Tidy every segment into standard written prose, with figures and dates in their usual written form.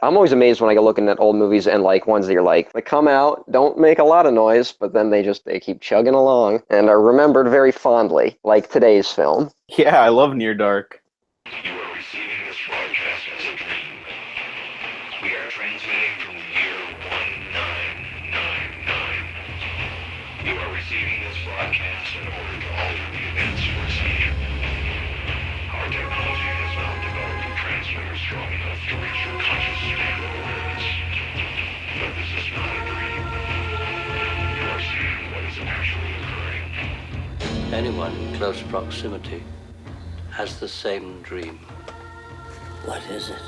I'm always amazed when I go looking at old movies and like ones that you're like, they come out, don't make a lot of noise, but then they keep chugging along and are remembered very fondly, like today's film. Yeah, I love Near Dark. You are receiving this broadcast as a dream. We are transmitting from the year 1999. You are receiving this broadcast in order to alter the events foreseen. Our technology has not developed a transmitter strong enough to reach your conscious state of awareness. But this is not a dream. You are seeing what is actually occurring. Anyone in close proximity has the same dream. What is it?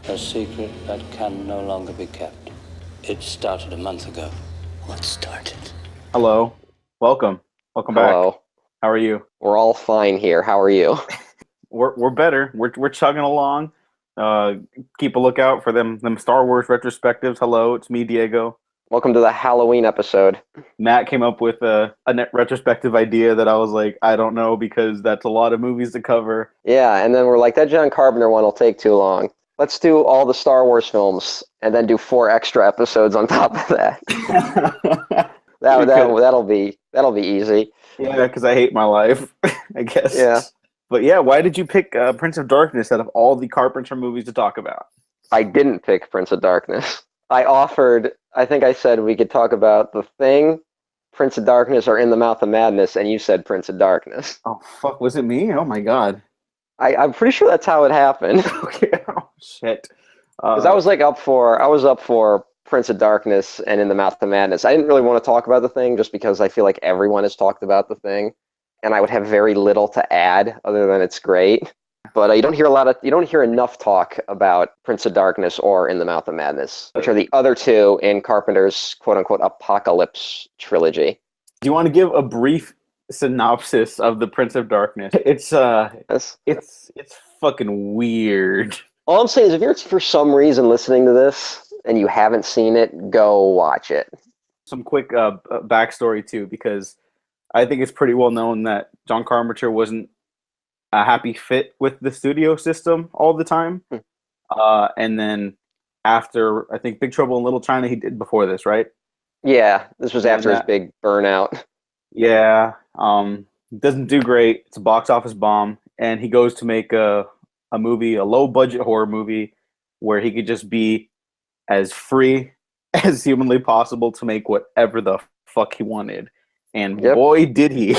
A secret that can no longer be kept. It started a month ago. What started? Hello. Welcome back. Hello. How are you? We're all fine here. How are you? We're better. We're chugging along. Keep a lookout for them Star Wars retrospectives. Hello, it's me, Diego. Welcome to the Halloween episode. Matt came up with a net retrospective idea that I was like, I don't know, because that's a lot of movies to cover. Yeah, and then we're like, that John Carpenter one will take too long. Let's do all the Star Wars films and then do 4 extra episodes on top of that. That'll be easy. Yeah, because I hate my life, I guess. Yeah. But yeah, why did you pick Prince of Darkness out of all the Carpenter movies to talk about? I didn't pick Prince of Darkness. I think I said we could talk about The Thing, Prince of Darkness, or In the Mouth of Madness, and you said Prince of Darkness. Oh, fuck, was it me? Oh my god. I'm pretty sure that's how it happened. Okay, oh shit. Because I was up for Prince of Darkness and In the Mouth of Madness. I didn't really want to talk about The Thing just because I feel like everyone has talked about The Thing, and I would have very little to add other than it's great. But you don't hear enough talk about Prince of Darkness or In the Mouth of Madness, which are the other two in Carpenter's quote-unquote apocalypse trilogy. Do you want to give a brief synopsis of the Prince of Darkness? It's fucking weird. All I'm saying is if you're for some reason listening to this and you haven't seen it, go watch it. Some quick backstory too, because I think it's pretty well known that John Carpenter wasn't a happy fit with the studio system all the time. And then after, I think, Big Trouble in Little China, he did before this, right? Yeah, this was after his big burnout. Yeah, doesn't do great. It's a box office bomb, and he goes to make a movie, a low-budget horror movie, where he could just be as free as humanly possible to make whatever the fuck he wanted. And boy, did he.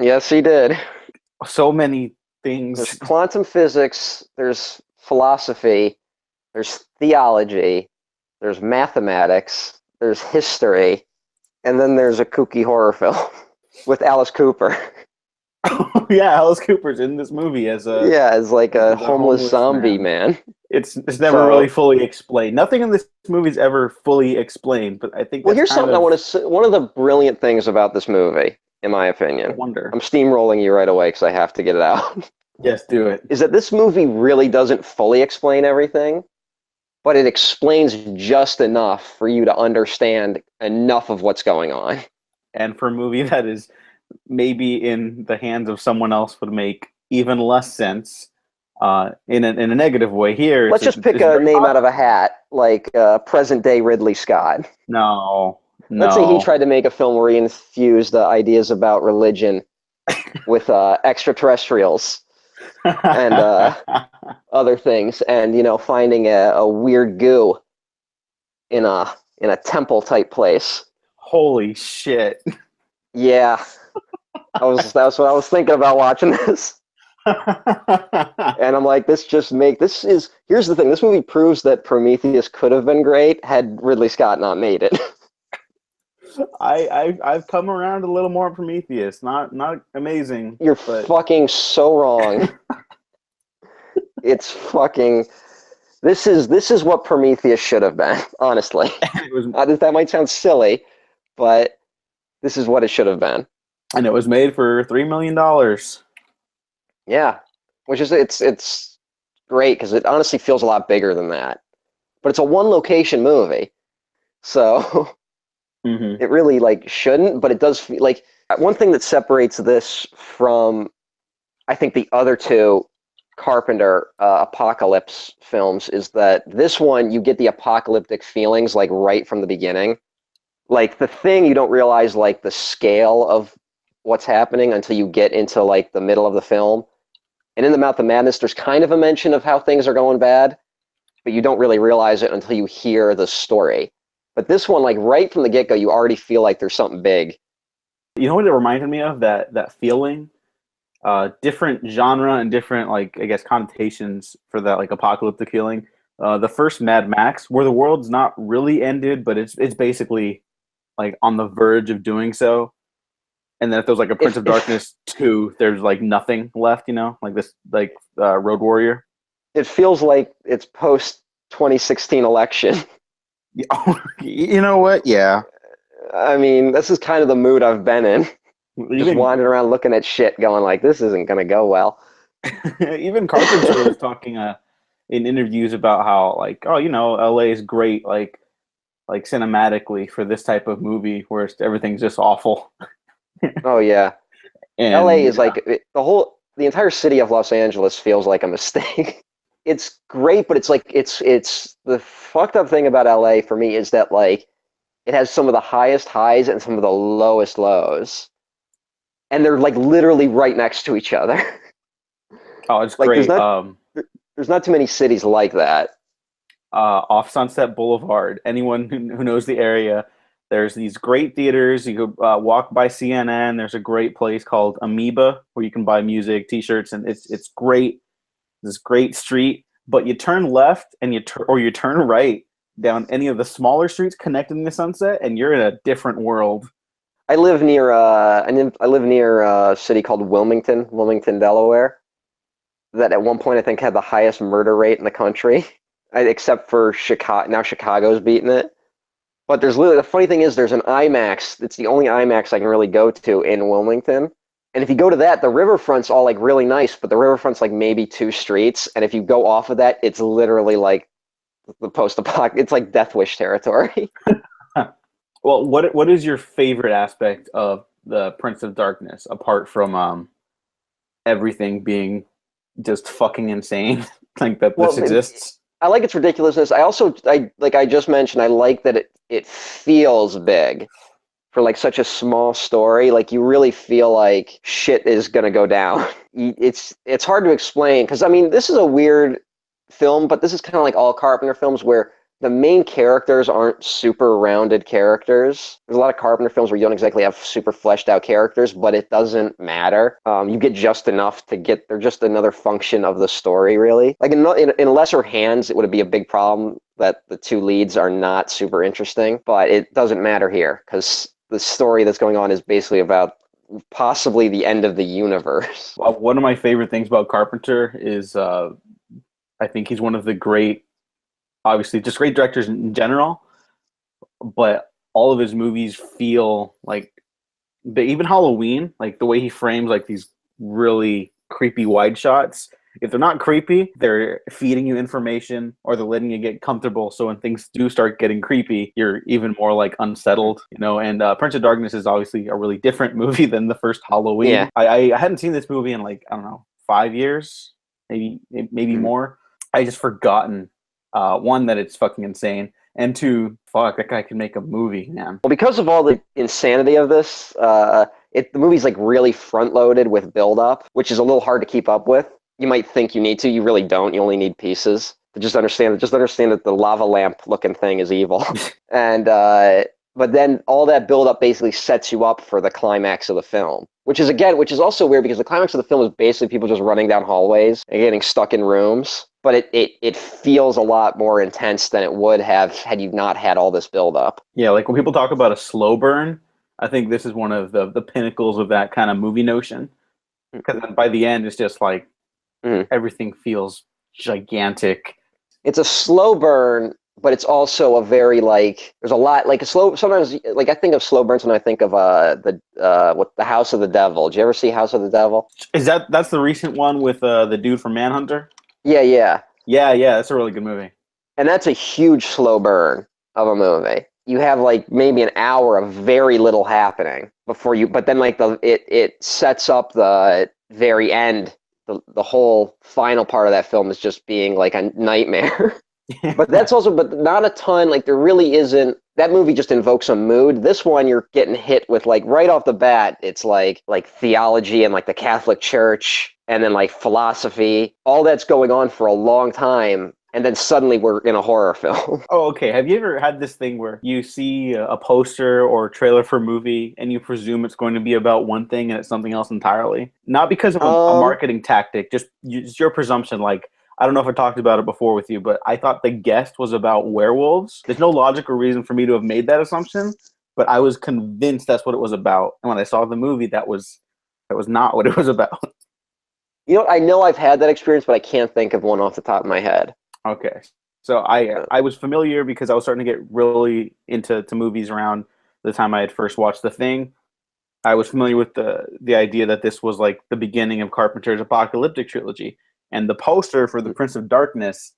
Yes, he did. So many things. There's quantum physics, there's philosophy, there's theology, there's mathematics, there's history, and then there's a kooky horror film with Alice Cooper. Yeah, Alice Cooper's in this movie as like a homeless zombie man. It's never really fully explained. Nothing in this movie is ever fully explained, but I think here's something I want to say. One of the brilliant things about this movie, in my opinion, I'm steamrolling you right away because I have to get it out. Yes, do it. Is that this movie really doesn't fully explain everything, but it explains just enough for you to understand enough of what's going on. And for a movie that is maybe in the hands of someone else would make even less sense in a negative way here. Let's just pick a name out of a hat, like present-day Ridley Scott. No. Let's say he tried to make a film where he infused ideas about religion with extraterrestrials and other things, and finding a weird goo in a temple type place. Holy shit! Yeah, that's what I was thinking about watching this. And I'm like, here's the thing. This movie proves that Prometheus could have been great had Ridley Scott not made it. I've come around a little more on Prometheus. Not amazing. You're fucking so wrong. It's fucking. This is what Prometheus should have been. Honestly, that might sound silly, but this is what it should have been. And it was made for $3 million. Yeah, which is it's great because it honestly feels a lot bigger than that. But it's a one location movie, so. Mm-hmm. It really shouldn't, but it does feel like one thing that separates this from, I think, the other two Carpenter apocalypse films is that this one you get the apocalyptic feelings like right from the beginning. Like the thing you don't realize like the scale of what's happening until you get into like the middle of the film. And in the Mouth of Madness, there's kind of a mention of how things are going bad, but you don't really realize it until you hear the story. But this one, like right from the get-go, you already feel like there's something big. You know what it reminded me of? That feeling, different genre and different, like, I guess, connotations for that, like, apocalyptic feeling. The first Mad Max, where the world's not really ended, but it's basically like on the verge of doing so. And then if there's like a Prince of Darkness 2, there's like nothing left, you know, like this, like Road Warrior. It feels like it's post 2016 election. You know what? Yeah. I mean, this is kind of the mood I've been in. Just wandering around looking at shit, going like, this isn't going to go well. Even Carpenter was talking in interviews about how, like, oh, you know, LA is great, like cinematically for this type of movie where everything's just awful. Oh yeah, and LA is like the entire city of Los Angeles feels like a mistake. It's great, but it's like it's the fucked up thing about LA for me is that like it has some of the highest highs and some of the lowest lows, and they're like literally right next to each other. Oh, it's like, great. There's not too many cities like that. Off Sunset Boulevard, anyone who knows the area, there's these great theaters. You could walk by CNN. There's a great place called Amoeba where you can buy music, T-shirts, and it's great. This great street, but you turn left and you turn right down any of the smaller streets connecting to Sunset, and you're in a different world. I live near a city called Wilmington, Delaware. That at one point I think had the highest murder rate in the country, except for Chicago. Now Chicago's beating it. But there's literally, the funny thing is there's an IMAX. It's the only IMAX I can really go to in Wilmington. And if you go to that, the riverfront's all like really nice, but the riverfront's like maybe 2 streets. And if you go off of that, it's literally like the post-apocalyptic. It's like Death Wish territory. Well, what is your favorite aspect of the Prince of Darkness apart from everything being just fucking insane, like that this exists? I like its ridiculousness. I just mentioned, I like that it feels big for like such a small story. Like you really feel like shit is gonna go down. It's hard to explain because I mean this is a weird film, but this is kind of like all Carpenter films where the main characters aren't super rounded characters. There's a lot of Carpenter films where you don't exactly have super fleshed out characters, but it doesn't matter. You get just enough to get, they're just another function of the story, really. Like in lesser hands, it would be a big problem that the 2 leads are not super interesting, but it doesn't matter here because the story that's going on is basically about possibly the end of the universe. One of my favorite things about Carpenter is I think he's one of the great, obviously just great directors in general, but all of his movies feel like, even Halloween, like the way he frames like these really creepy wide shots, if they're not creepy, they're feeding you information or they're letting you get comfortable. So when things do start getting creepy, you're even more like unsettled, you know. And Prince of Darkness is obviously a really different movie than the first Halloween. Yeah. I hadn't seen this movie in like, I don't know, 5 years, maybe more. I just forgotten, one, that it's fucking insane, and 2, fuck, that guy can make a movie, man. Well, because of all the insanity of this, the movie's like really front loaded with build up, which is a little hard to keep up with. You might think you need to, you really don't. You only need pieces to just understand that the lava lamp looking thing is evil. And but then all that build up basically sets you up for the climax of the film, which is also weird because the climax of the film is basically people just running down hallways and getting stuck in rooms. But it feels a lot more intense than it would have had you not had all this build up. Yeah, like when people talk about a slow burn, I think this is one of the pinnacles of that kind of movie notion. Because by the end, it's just like everything feels gigantic. It's a slow burn, but it's also a very like there's a lot like a slow. Sometimes like I think of slow burns when I think of the House of the Devil. Did you ever see House of the Devil? That's the recent one with the dude from Manhunter? Yeah. That's a really good movie. And that's a huge slow burn of a movie. You have like maybe an hour of very little happening before you, but then like it sets up the very end, the whole final part of that film is just being like a nightmare. But that's also, but not a ton. Like there really isn't. That movie just invokes a mood. This one, you're getting hit with like right off the bat. It's like theology and like the Catholic Church, and then like philosophy. All that's going on for a long time, and then suddenly we're in a horror film. Oh, okay. Have you ever had this thing where you see a poster or a trailer for a movie and you presume it's going to be about one thing and it's something else entirely? Not because of a marketing tactic, just your presumption. Like, I don't know if I talked about it before with you, but I thought The Guest was about werewolves. There's no logical reason for me to have made that assumption, but I was convinced that's what it was about. And when I saw the movie, that was not what it was about. You know, I know I've had that experience, but I can't think of one off the top of my head. Okay. So I was familiar because I was starting to get really into movies around the time I had first watched The Thing. I was familiar with the idea that this was like the beginning of Carpenter's apocalyptic trilogy. And the poster for The Prince of Darkness,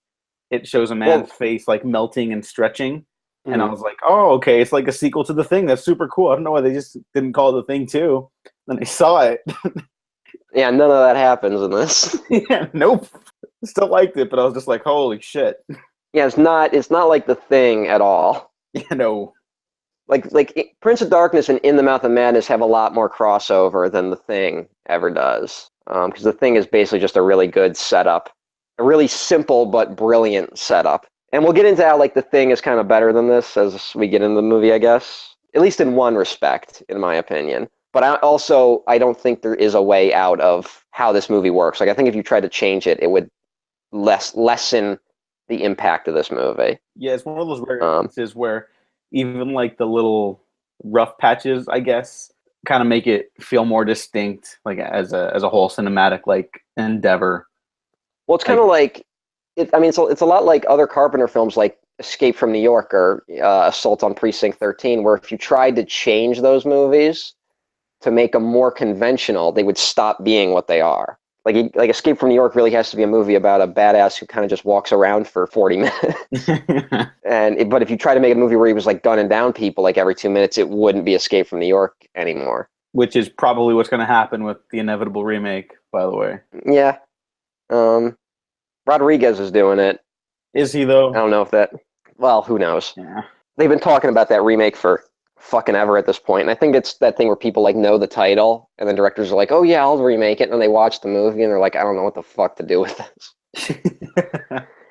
it shows a man's face like melting and stretching. And I was like, oh, okay, it's like a sequel to The Thing. That's super cool. I don't know why they just didn't call it The Thing too. Then I saw it. Yeah, none of that happens in this. Yeah, nope. Still liked it, but I was just like, holy shit. Yeah, it's not like The Thing at all. Yeah, no. Like Prince of Darkness and In the Mouth of Madness have a lot more crossover than The Thing ever does. Because The Thing is basically just a really good setup. A really simple but brilliant setup. And we'll get into how like The Thing is kind of better than this as we get into the movie, I guess. At least in one respect, in my opinion. But I don't think there is a way out of how this movie works. Like I think if you tried to change it, it would lessen the impact of this movie. Yeah, it's one of those rare instances where even like the little rough patches, I guess, kind of make it feel more distinct, like as a whole cinematic like endeavor. Well, it's kind of like it's a lot like other Carpenter films, like Escape from New York or Assault on Precinct 13, where if you tried to change those movies to make them more conventional, they would stop being what they are. Like Escape from New York really has to be a movie about a badass who kind of just walks around for 40 minutes. But if you try to make a movie where he was like gunning down people like every 2 minutes, it wouldn't be Escape from New York anymore. Which is probably what's going to happen with the inevitable remake, by the way. Yeah. Rodriguez is doing it. Is he, though? I don't know if that... Well, who knows? Yeah. They've been talking about that remake for fucking ever at this point. And I think it's that thing where people like know the title and then directors are like, oh yeah, I'll remake it. And they watch the movie and they're like, I don't know what the fuck to do with this.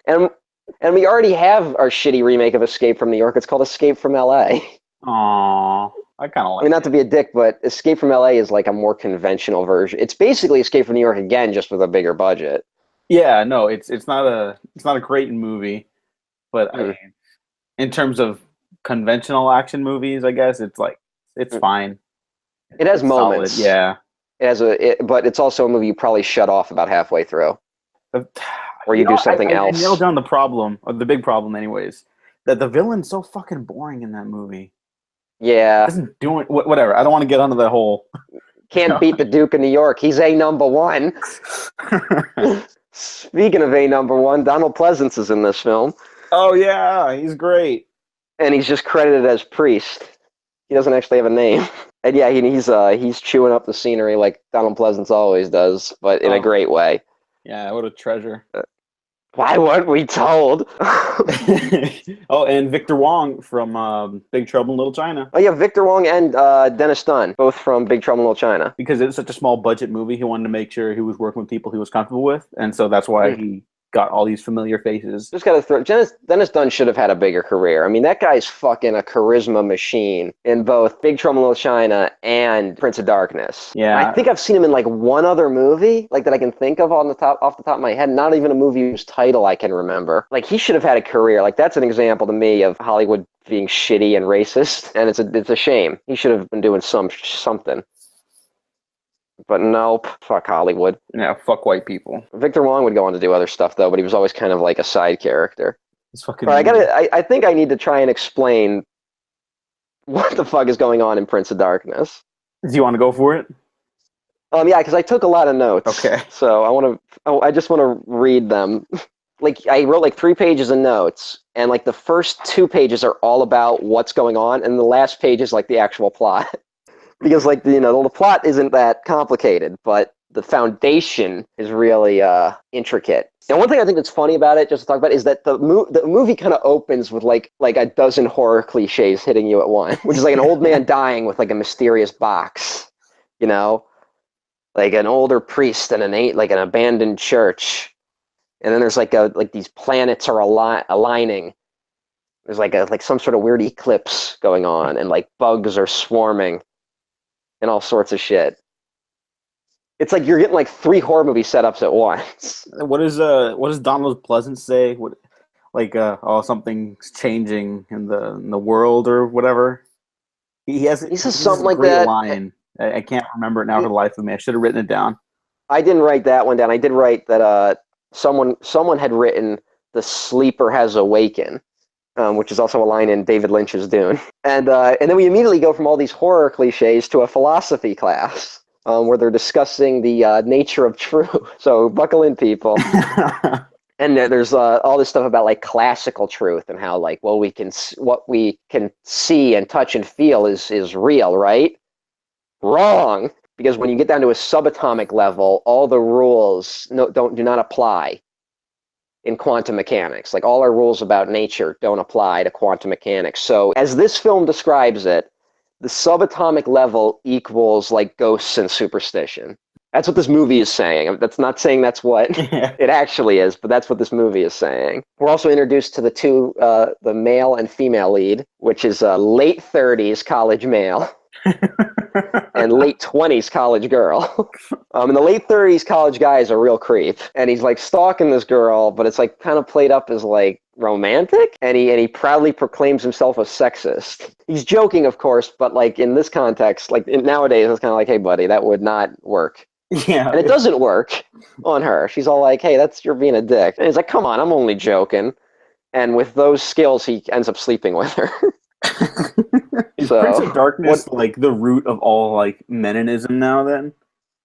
and we already have our shitty remake of Escape from New York. It's called Escape from LA. Aww. I kind of like I mean, not to be a dick, but Escape from LA is like a more conventional version. It's basically Escape from New York again, just with a bigger budget. Yeah, no, it's not a great movie, but I mean, in terms of conventional action movies, I guess it's fine. It has moments. Solid. Yeah. But it's also a movie you probably shut off about halfway through. Or you do something else. I nailed down the problem, or the big problem anyways, that the villain's so fucking boring in that movie. Yeah. Doesn't do it, whatever. I don't want to get onto that whole... Can't beat the Duke of New York. He's a number one. Speaking of a number one, Donald Pleasance is in this film. Oh yeah, he's great. And he's just credited as Priest. He doesn't actually have a name. And yeah, he's chewing up the scenery like Donald Pleasance always does, but in a great way. Yeah, what a treasure. Why weren't we told? Oh, and Victor Wong from Big Trouble in Little China. Oh yeah, Victor Wong and Dennis Dunn, both from Big Trouble in Little China. Because it's such a small budget movie, he wanted to make sure he was working with people he was comfortable with, and so that's why he got all these familiar faces. Just gotta throw Dennis Dunn should have had a bigger career. I mean, that guy's fucking a charisma machine in both Big Trouble in Little China and Prince of Darkness. Yeah, I think I've seen him in like one other movie, like that I can think of off the top of my head. Not even a movie whose title I can remember. Like he should have had a career. Like that's an example to me of Hollywood being shitty and racist, and it's a shame. He should have been doing something. But nope, fuck Hollywood. Yeah, fuck white people. Victor Wong would go on to do other stuff though, but he was always kind of like a side character. It's fucking. But I think I need to try and explain what the fuck is going on in Prince of Darkness. Do you want to go for it? Yeah, because I took a lot of notes. Okay. So I just want to read them. Like I wrote like 3 pages of notes, and like the first 2 pages are all about what's going on, and the last page is like the actual plot. Because, like, the plot isn't that complicated, but the foundation is really intricate. And one thing I think that's funny about it, just to talk about, is that the movie kind of opens with like a dozen horror cliches hitting you at once, which is like an old man dying with like a mysterious box, you know, like an older priest and an abandoned church, and then there's like these planets are aligning. There's like some sort of weird eclipse going on, and like bugs are swarming, and all sorts of shit. It's like you're getting like 3 horror movie setups at once. What does Donald Pleasance say? What, like something's changing in the world or whatever? He says something like great that. Line. I can't remember it now for the life of me. I should have written it down. I didn't write that one down. I did write that someone had written "The Sleeper Has Awakened," which is also a line in David Lynch's Dune. And then we immediately go from all these horror cliches to a philosophy class where they're discussing the nature of truth. So buckle in, people. And there's all this stuff about like classical truth and how like, well, what we can see and touch and feel is real, right? Wrong. Because when you get down to a subatomic level, all the rules do not apply in quantum mechanics. Like all our rules about nature don't apply to quantum mechanics. So as this film describes it, the subatomic level equals like ghosts and superstition. That's what this movie is saying. That's not saying that's what it actually is, but that's what this movie is saying. We're also introduced to the male and female lead, which is a late 30s college male and late 20s college girl. And the late 30s college guy is a real creep, and he's like stalking this girl, but it's like kind of played up as like romantic, and he proudly proclaims himself a sexist. He's joking, of course, but like in this context, like nowadays, it's kind of like, hey, buddy, that would not work. Yeah, and it doesn't work on her. She's all like, hey, you're being a dick. And he's like, come on, I'm only joking. And with those skills, he ends up sleeping with her. Is Prince of Darkness like the root of all like Meninism now? Then,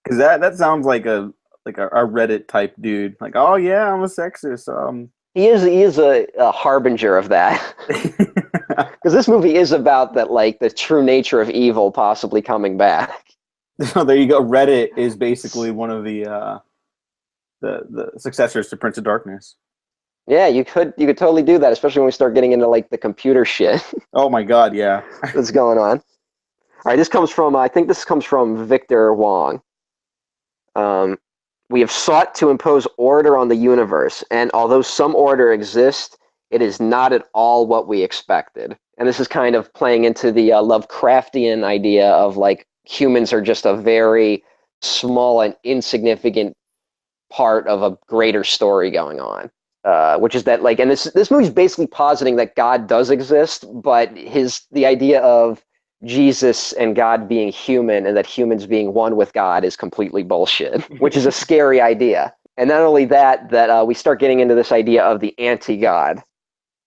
because that sounds like a Reddit type dude. Like, oh yeah, I'm a sexist. He is a harbinger of that. Because this movie is about that, like the true nature of evil possibly coming back. So there you go. Reddit is basically one of the successors to Prince of Darkness. Yeah, you could totally do that, especially when we start getting into like the computer shit. Oh my god, yeah. That's going on. All right, I think this comes from Victor Wong. We have sought to impose order on the universe, and although some order exists, it is not at all what we expected. And this is kind of playing into the Lovecraftian idea of like humans are just a very small and insignificant part of a greater story going on. Which is that like, and this movie's basically positing that God does exist, but the idea of Jesus and God being human and that humans being one with God is completely bullshit, which is a scary idea. And not only that we start getting into this idea of the anti-God,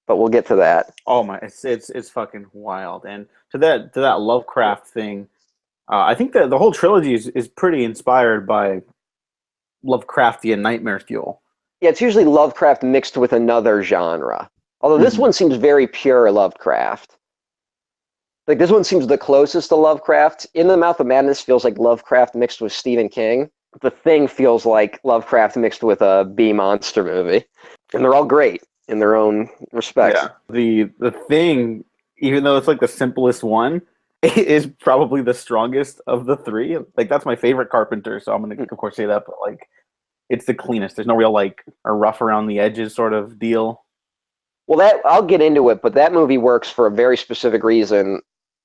but we'll get to that. Oh my, it's fucking wild. And to that Lovecraft thing, I think that the whole trilogy is pretty inspired by Lovecraftian nightmare fuel. Yeah, it's usually Lovecraft mixed with another genre. Although this one seems very pure Lovecraft. Like this one seems the closest to Lovecraft. In the Mouth of Madness feels like Lovecraft mixed with Stephen King. The Thing feels like Lovecraft mixed with a B monster movie. And they're all great in their own respects. Yeah. The Thing, even though it's like the simplest one, is probably the strongest of the 3. Like that's my favorite Carpenter, so I'm gonna of course say that, but like it's the cleanest. There's no real like a rough around the edges sort of deal. Well, that I'll get into it, but that movie works for a very specific reason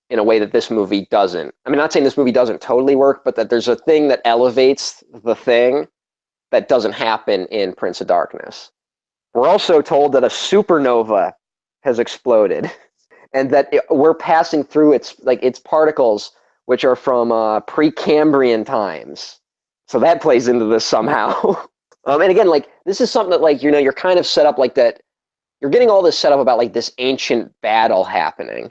in a way that this movie doesn't. I mean, not saying this movie doesn't totally work, but that there's a thing that elevates The Thing that doesn't happen in Prince of Darkness. We're also told that a supernova has exploded and that we're passing through its particles, which are from Precambrian times. So that plays into this somehow. And again, like this is something that like, you're kind of set up like that. You're getting all this set up about like this ancient battle happening.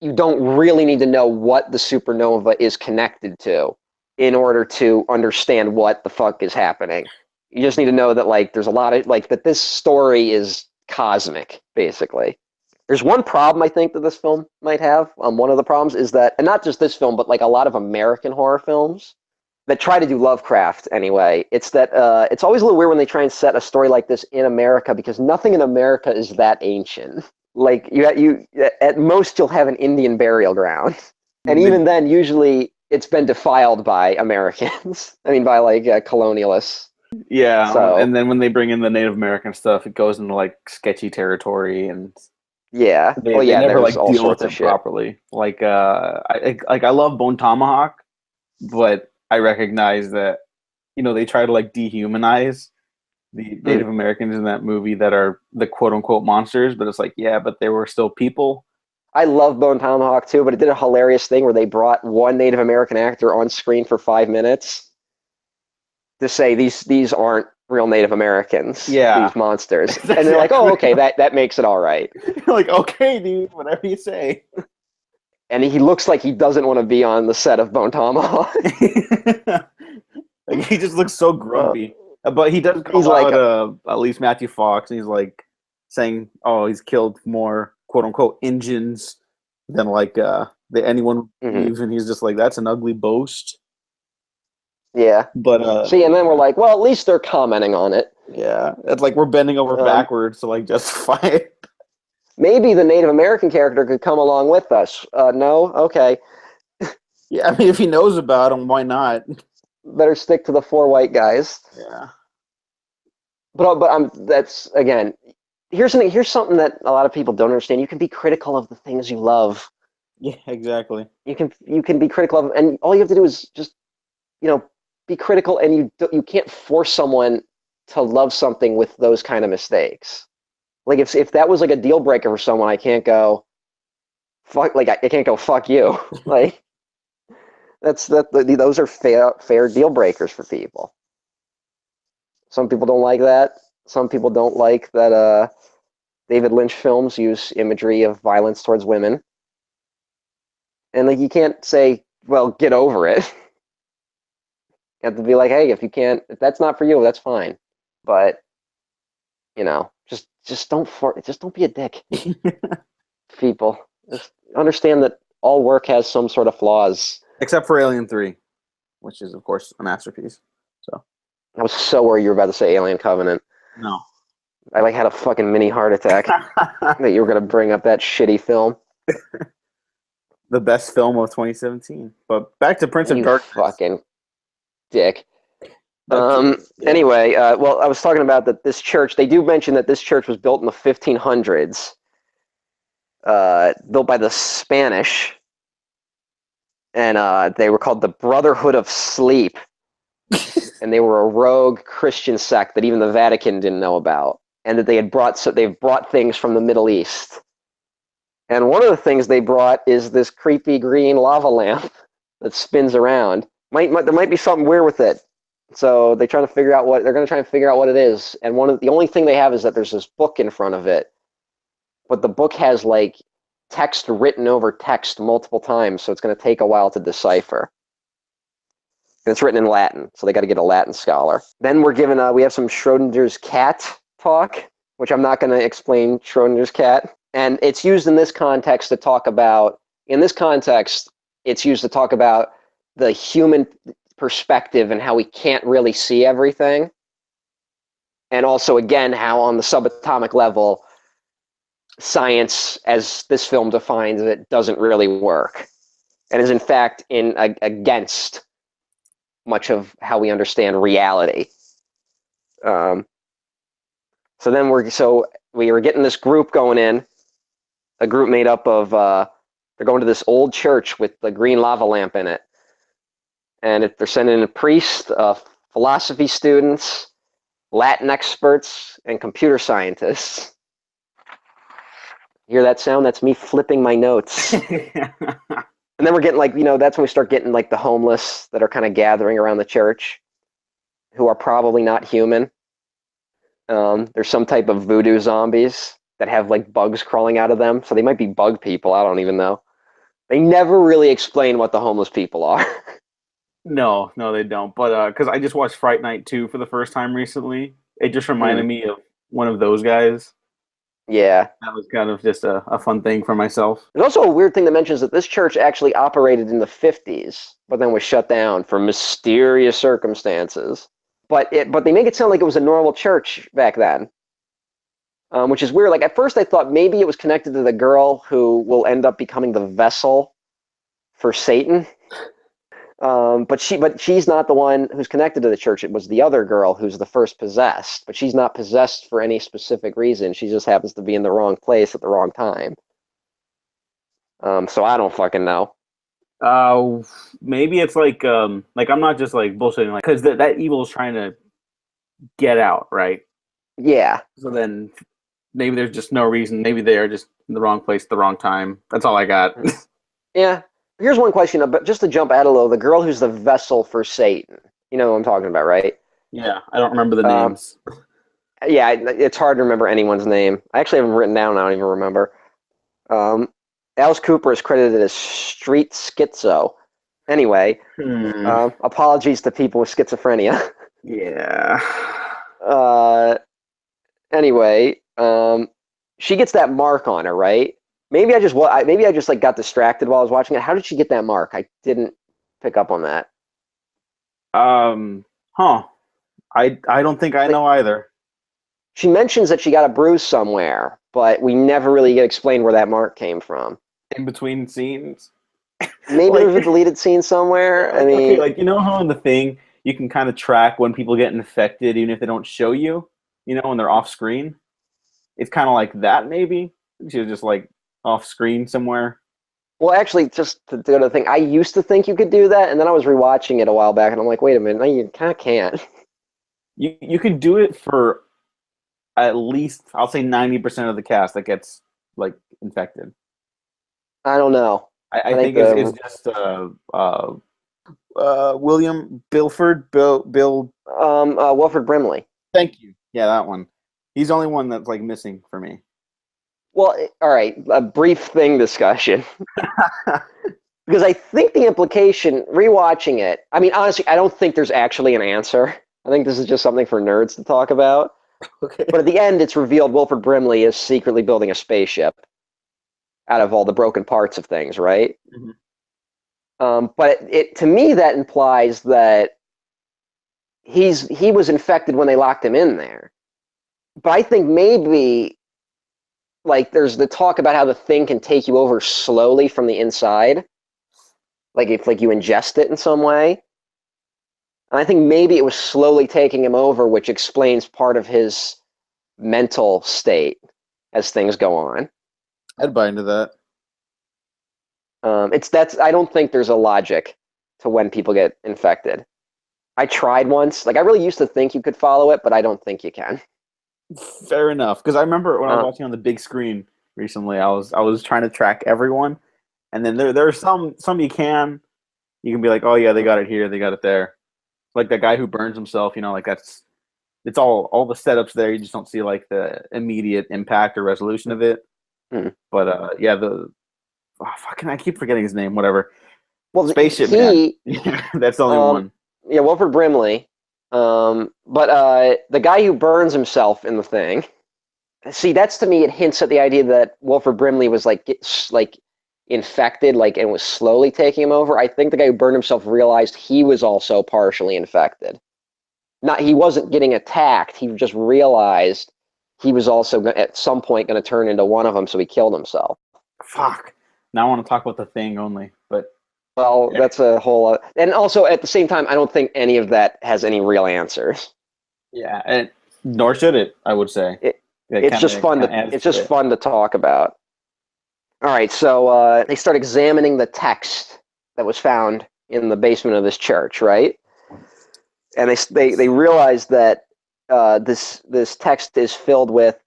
You don't really need to know what the supernova is connected to in order to understand what the fuck is happening. You just need to know that like there's a lot of like that this story is cosmic, basically. There's one problem I think that this film might have. One of the problems is that, and not just this film, but like a lot of American horror films, that try to do Lovecraft anyway. It's that it's always a little weird when they try and set a story like this in America because nothing in America is that ancient. Like you at most you'll have an Indian burial ground, and even then usually it's been defiled by Americans. I mean by like colonialists. Yeah, So, and then when they bring in the Native American stuff, it goes into like sketchy territory, and yeah, they well, yeah, never there's like all deal with sorts of it shit. properly. Like I love Bone Tomahawk, but I recognize that they try to like dehumanize the Native Americans in that movie that are the quote unquote monsters, but it's like, yeah, but they were still people. I love Bone Tomahawk too, but it did a hilarious thing where they brought one Native American actor on screen for 5 minutes to say these aren't real Native Americans, Yeah. these monsters. That's And they're like, oh, okay, exactly that makes it all right. You're like, okay, dude, whatever you say. And he looks like he doesn't want to be on the set of Bone Tomahawk. Like, he just looks so grumpy. But he does call He's like, out at least Matthew Fox, and he's like saying, oh, he's killed more quote unquote Indians than like anyone believes, and he's just like, that's an ugly boast. yeah. But see, and then we're like, well, at least they're commenting on it. yeah, it's like we're bending over backwards to like justify it. Maybe the Native American character could come along with us. No? Okay. Yeah, I mean, if he knows about him, why not? Better stick to the 4 white guys. Yeah. But that's, again, here's something that a lot of people don't understand. You can be critical of the things you love. Yeah, exactly. You can be critical of, and all you have to do is just, be critical, and you can't force someone to love something with those kind of mistakes. Like if that was like a deal breaker for someone, I can't go fuck. Like I can't go fuck you. Like those are fair deal breakers for people. Some people don't like that. Some people don't like that David Lynch films use imagery of violence towards women. And like you can't say, well, get over it. You have to be like, hey, if that's not for you, that's fine. But just don't be a dick. People, just understand that all work has some sort of flaws. Except for Alien 3, which is of course a masterpiece. So I was so worried you were about to say Alien Covenant. No. I like had a fucking mini heart attack that you were gonna bring up that shitty film. The best film of 2017. But back to Prince of Darkness. Fucking dick. Anyway, well, I was talking about that this church, they do mention that this church was built in the 1500s, built by the Spanish, and they were called the Brotherhood of Sleep, and they were a rogue Christian sect that even the Vatican didn't know about, and that they've brought things from the Middle East. And one of the things they brought is this creepy green lava lamp that spins around. There might be something weird with it. So they're going to try and figure out what it is. And the only thing they have is that there's this book in front of it. But the book has like text written over text multiple times, so it's going to take a while to decipher. And it's written in Latin, so they got to get a Latin scholar. Then we have some Schrodinger's cat talk, which I'm not going to explain Schrodinger's cat. And it's used in this context to talk about, it's used to talk about the human perspective and how we can't really see everything. And also, again, how on the subatomic level, science, as this film defines it, doesn't really work. And is in fact against much of how we understand reality. So we were getting this group going in, a group made up of, they're going to this old church with the green lava lamp in it. And they're sending in a priest, philosophy students, Latin experts, and computer scientists. Hear that sound? That's me flipping my notes. And then we're getting that's when we start getting like the homeless that are kind of gathering around the church, who are probably not human. There's some type of voodoo zombies that have like bugs crawling out of them. So they might be bug people. I don't even know. They never really explain what the homeless people are. No, they don't. But because I just watched Fright Night 2 for the first time recently, it just reminded me of one of those guys. Yeah. That was kind of just a fun thing for myself. There's also a weird thing that mentions that this church actually operated in the 50s, but then was shut down for mysterious circumstances. But they make it sound like it was a normal church back then, which is weird. Like at first I thought maybe it was connected to the girl who will end up becoming the vessel for Satan. But she's not the one who's connected to the church. It was the other girl who's the first possessed, but she's not possessed for any specific reason. She just happens to be in the wrong place at the wrong time. So I don't fucking know. Maybe it's like I'm not just like bullshitting, like because that evil is trying to get out, right? Yeah. So then maybe there's just no reason. Maybe they are just in the wrong place at the wrong time. That's all I got. Yeah. Here's one question, but just to jump out a little, the girl who's the vessel for Satan. You know what I'm talking about, right? Yeah, I don't remember the names. Yeah, it's hard to remember anyone's name. I actually haven't written down. I don't even remember. Alice Cooper is credited as street schizo. Anyway, apologies to people with schizophrenia. Yeah. Anyway, she gets that mark on her, right? Maybe I just like got distracted while I was watching it. How did she get that mark? I didn't pick up on that. Huh. I don't think I know either. She mentions that she got a bruise somewhere, but we never really get explained where that mark came from. In between scenes? Maybe there's a deleted scene somewhere. I mean, okay, like you know how in the Thing you can kind of track when people get infected even if they don't show you, when they're off screen? It's kind of like that maybe. She was just like off screen somewhere. Well, actually, just to go to the thing, I used to think you could do that, and then I was rewatching it a while back, and I'm like, wait a minute, no, you kind of can't. You can do it for at least, I'll say 90% of the cast that gets like infected. I don't know. I think it's just William Bilford, Bill. Wilford Brimley. Thank you. Yeah, that one. He's the only one that's like missing for me. Well, all right, a brief thing discussion. Because I think the implication, rewatching it, I mean, honestly, I don't think there's actually an answer. I think this is just something for nerds to talk about. Okay. But at the end, it's revealed Wilford Brimley is secretly building a spaceship out of all the broken parts of things, right? Mm-hmm. But to me, that implies that he was infected when they locked him in there. But I think maybe, like, there's the talk about how the Thing can take you over slowly from the inside, like if you ingest it in some way. And I think maybe it was slowly taking him over, which explains part of his mental state as things go on. I'd buy into that. I don't think there's a logic to when people get infected. I tried once. Like, I really used to think you could follow it, but I don't think you can. Fair enough. Because I remember when I was watching on the big screen recently, I was trying to track everyone, and then there are some you can be like, oh yeah, they got it here, they got it there. Like that guy who burns himself, like it's all the setups there. You just don't see like the immediate impact or resolution of it. But yeah, I keep forgetting his name. Whatever. Well, Spaceship Man. That's the only one. Yeah, Wilford Brimley. But the guy who burns himself in the Thing. See, that's to me, it hints at the idea that Wilford Brimley was like infected, and was slowly taking him over. I think the guy who burned himself realized he was also partially infected. He wasn't getting attacked. He just realized he was also at some point going to turn into one of them, so he killed himself. Fuck. Now I want to talk about the Thing only, but well, that's a whole. And also, at the same time, I don't think any of that has any real answers. Yeah, and nor should it. I would say it's just fun. It's just fun to talk about. All right, so they start examining the text that was found in the basement of this church, right? And they realize that this text is filled with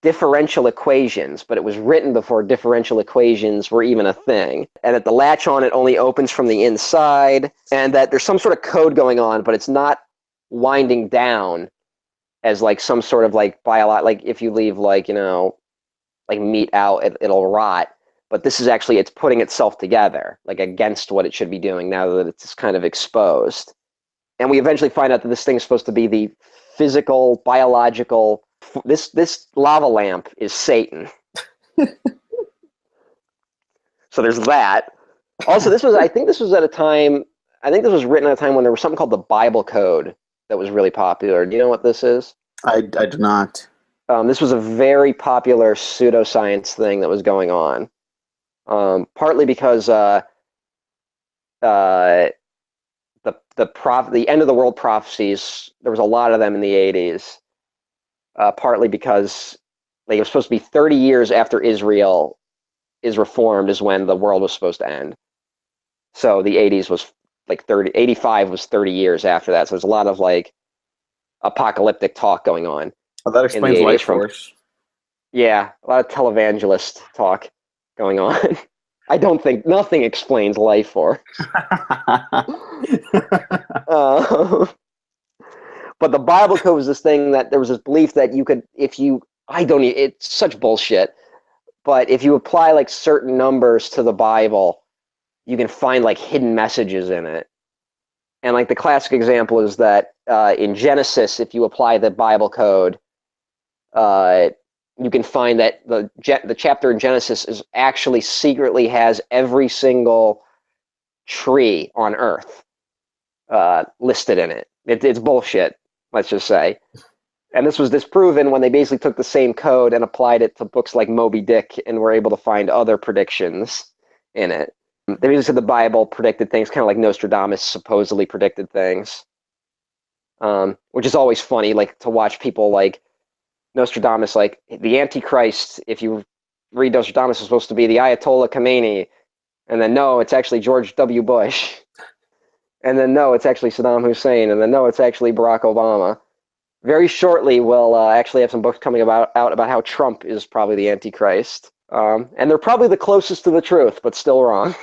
differential equations, but it was written before differential equations were even a thing, and that the latch on it only opens from the inside, and that there's some sort of code going on, but it's not winding down as like some sort of like like if you leave like meat out, it'll rot. But this is actually, it's putting itself together, like against what it should be doing now that it's kind of exposed. And we eventually find out that this thing is supposed to be the physical, biological this lava lamp is Satan. So there's that. Also, I think this was at a time. I think this was written at a time when there was something called the Bible Code that was really popular. Do you know what this is? I do not. This was a very popular pseudoscience thing that was going on. Partly because the end of the world prophecies, there was a lot of them in the 80s. Partly because it was supposed to be 30 years after Israel is reformed is when the world was supposed to end. So the 80s was like 85 was 30 years after that. So there's a lot of like apocalyptic talk going on. Well, that explains Life Force. Yeah, a lot of televangelist talk going on. I don't think nothing explains Life Force. But the Bible Code was this thing that there was this belief that you could, it's such bullshit, but if you apply like certain numbers to the Bible, you can find like hidden messages in it. And like the classic example is that in Genesis, if you apply the Bible Code, you can find that the chapter in Genesis is actually secretly has every single tree on Earth listed in it. It's bullshit, let's just say. And this was disproven when they basically took the same code and applied it to books like Moby Dick and were able to find other predictions in it. They basically said the Bible predicted things kind of like Nostradamus supposedly predicted things, which is always funny, like to watch people like Nostradamus, like the Antichrist, if you read Nostradamus, is supposed to be the Ayatollah Khomeini, and then no, it's actually George W. Bush, and then no, it's actually Saddam Hussein, and then no, it's actually Barack Obama. Very shortly, we'll actually have some books coming out about how Trump is probably the Antichrist. And they're probably the closest to the truth, but still wrong.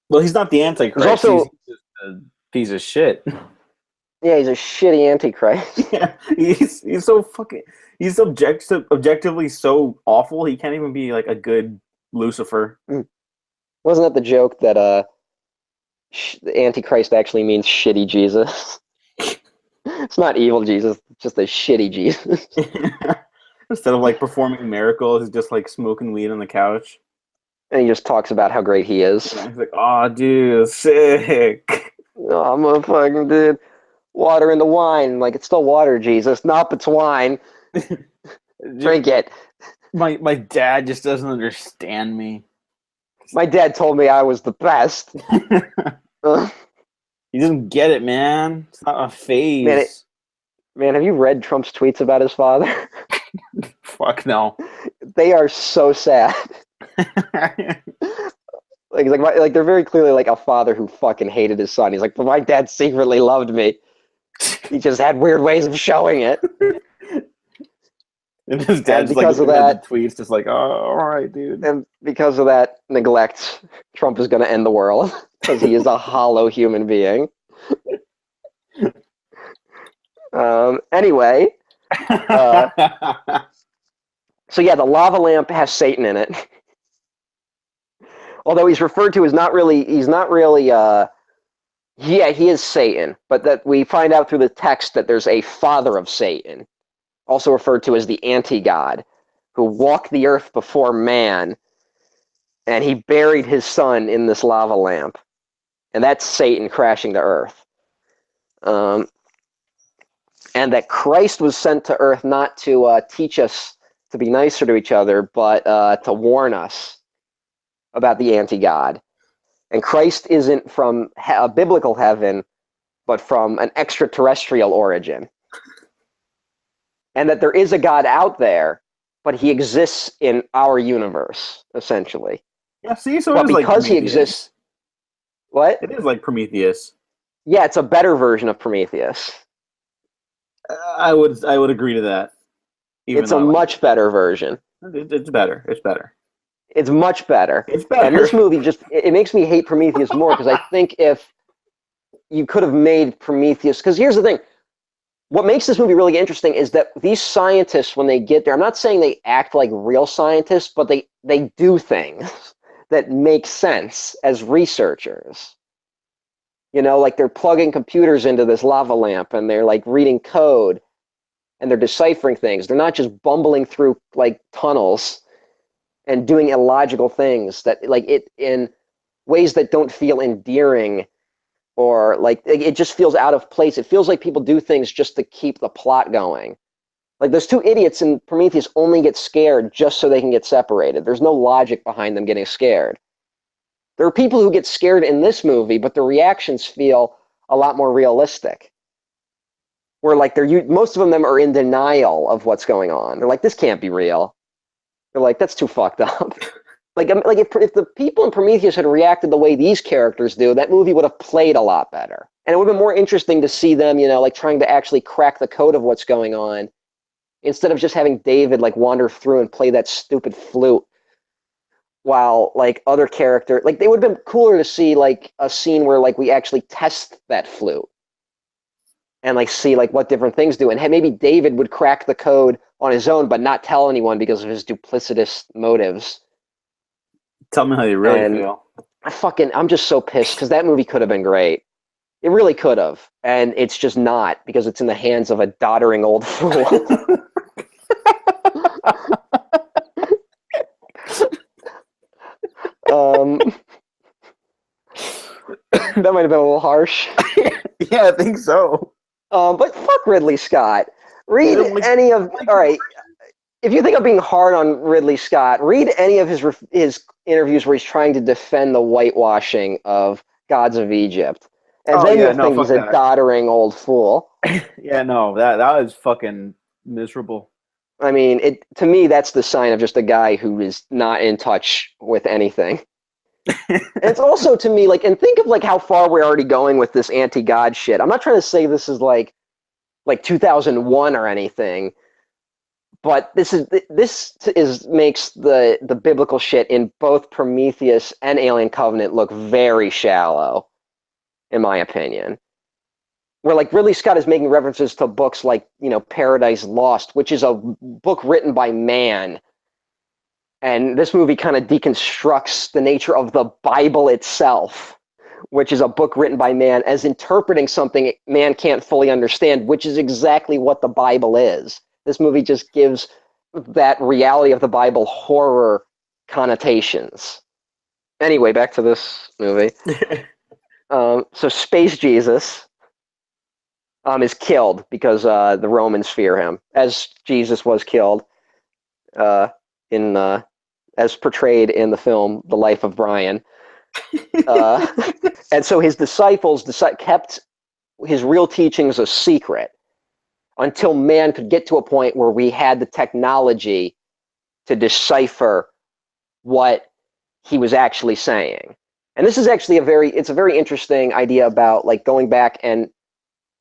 Well, he's not the Antichrist. He's just a piece of shit. Yeah, he's a shitty Antichrist. Yeah, he's so fucking. He's objectively so awful. He can't even be like a good Lucifer. Wasn't that the joke that the Antichrist actually means shitty Jesus? It's not evil Jesus, it's just a shitty Jesus. Instead of like performing miracles, he's just like smoking weed on the couch. And he just talks about how great he is. Yeah, he's like, "Oh, dude, sick. Oh, I'm a fucking dude. Water in the wine, like it's still water, Jesus. Nope, it's wine. Drink it." My dad just doesn't understand me. My dad told me I was the best. He doesn't get it, man. It's not a phase. Man, have you read Trump's tweets about his father? Fuck no. They are so sad. like they're very clearly like a father who fucking hated his son. He's like, but my dad secretly loved me. He just had weird ways of showing it. And his dad's because like, of that, the tweets just like, oh, all right, dude. And because of that neglect, Trump is going to end the world because he is a hollow human being. Anyway, so yeah, the lava lamp has Satan in it. Although he's referred to as he is Satan, but that we find out through the text that there's a father of Satan, also referred to as the anti-god, who walked the earth before man, and he buried his son in this lava lamp. And that's Satan crashing to earth. And that Christ was sent to earth not to teach us to be nicer to each other, but to warn us about the anti-god. And Christ isn't from a biblical heaven, but from an extraterrestrial origin. And that there is a God out there, but he exists in our universe, essentially. Yeah, see, so but it is because like he exists, what? It is like Prometheus. Yeah, it's a better version of Prometheus. I would agree to that. It's a much better version. It's better. It's better. It's much better. It's better. And this movie it makes me hate Prometheus more because I think if you could have made Prometheus, because here's the thing. What makes this movie really interesting is that these scientists, when they get there, I'm not saying they act like real scientists, but they do things that make sense as researchers. You know, like they're plugging computers into this lava lamp and they're like reading code. and they're deciphering things. They're not just bumbling through like tunnels and doing illogical things that like it in ways that don't feel endearing, or like it just feels out of place. It feels like people do things just to keep the plot going. Like those two idiots in Prometheus only get scared just so they can get separated. There's no logic behind them getting scared. There are people who get scared in this movie, but the reactions feel a lot more realistic. Where like most of them are in denial of what's going on. They're like, this can't be real. They're like, that's too fucked up. Like if the people in Prometheus had reacted the way these characters do, that movie would have played a lot better. And it would have been more interesting to see them, like trying to actually crack the code of what's going on, instead of just having David like wander through and play that stupid flute, while like other character, like they would have been cooler to see like a scene where like we actually test that flute and like see like what different things do, and maybe David would crack the code on his own but not tell anyone because of his duplicitous motives. Tell me how you really feel. I'm just so pissed because that movie could have been great. It really could have, and it's just not, because it's in the hands of a doddering old fool. That might have been a little harsh. Yeah, I think so. But fuck Ridley Scott. Read any of... All right, if you think I'm being hard on Ridley Scott, read any of his interviews where he's trying to defend the whitewashing of Gods of Egypt. And then you'll think he's a doddering old fool. Yeah, no, that was fucking miserable. I mean, to me, that's the sign of just a guy who is not in touch with anything. And it's also, to me, like, and think of like how far we're already going with this anti-God shit. I'm not trying to say this is like 2001 or anything, but this makes the biblical shit in both Prometheus and Alien Covenant look very shallow, in my opinion. Where like Ridley Scott is making references to books like, Paradise Lost, which is a book written by man. And this movie kind of deconstructs the nature of the Bible itself, which is a book written by man, as interpreting something man can't fully understand, which is exactly what the Bible is. This movie just gives that reality of the Bible horror connotations. Anyway, back to this movie. So Space Jesus is killed because the Romans fear him, as Jesus was killed as portrayed in the film The Life of Brian. And so his disciples kept his real teachings a secret until man could get to a point where we had the technology to decipher what he was actually saying. And this is actually a very interesting idea about like going back and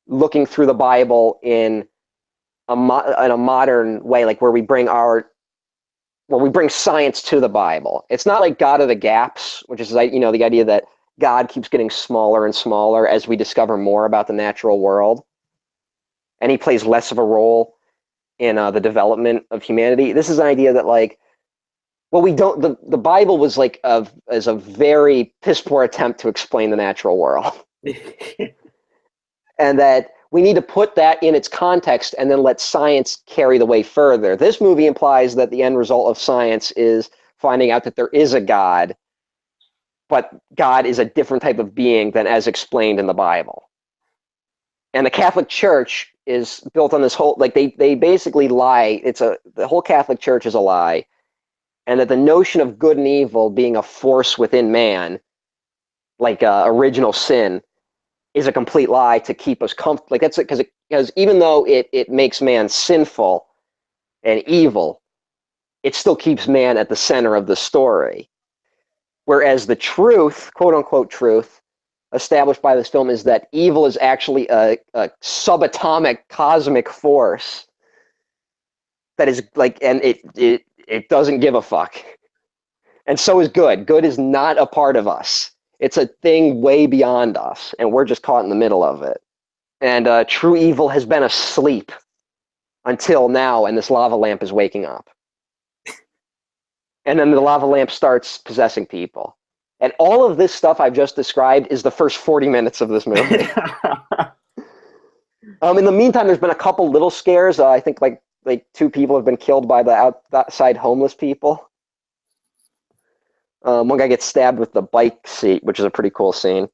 looking through the Bible in a modern way, like where we bring science to the Bible. It's not like God of the gaps, which is like, the idea that God keeps getting smaller and smaller as we discover more about the natural world, and he plays less of a role in the development of humanity. This is an idea that like, well, we don't. The Bible was like as a very piss poor attempt to explain the natural world, and that we need to put that in its context and then let science carry the way further. This movie implies that the end result of science is finding out that there is a God, but God is a different type of being than as explained in the Bible. And the Catholic Church is built on this whole, like they basically lie. The whole Catholic Church is a lie. And that the notion of good and evil being a force within man, like original sin, is a complete lie to keep us comfortable. Like that's because even though it makes man sinful and evil, it still keeps man at the center of the story. Whereas the truth, quote unquote truth, established by this film is that evil is actually a subatomic cosmic force that is like, and it doesn't give a fuck. And so is good. Good is not a part of us. It's a thing way beyond us, and we're just caught in the middle of it. And true evil has been asleep until now, and this lava lamp is waking up. And then the lava lamp starts possessing people. And all of this stuff I've just described is the first 40 minutes of this movie. In the meantime, there's been a couple little scares. I think like two people have been killed by the outside homeless people. One guy gets stabbed with the bike seat, which is a pretty cool scene.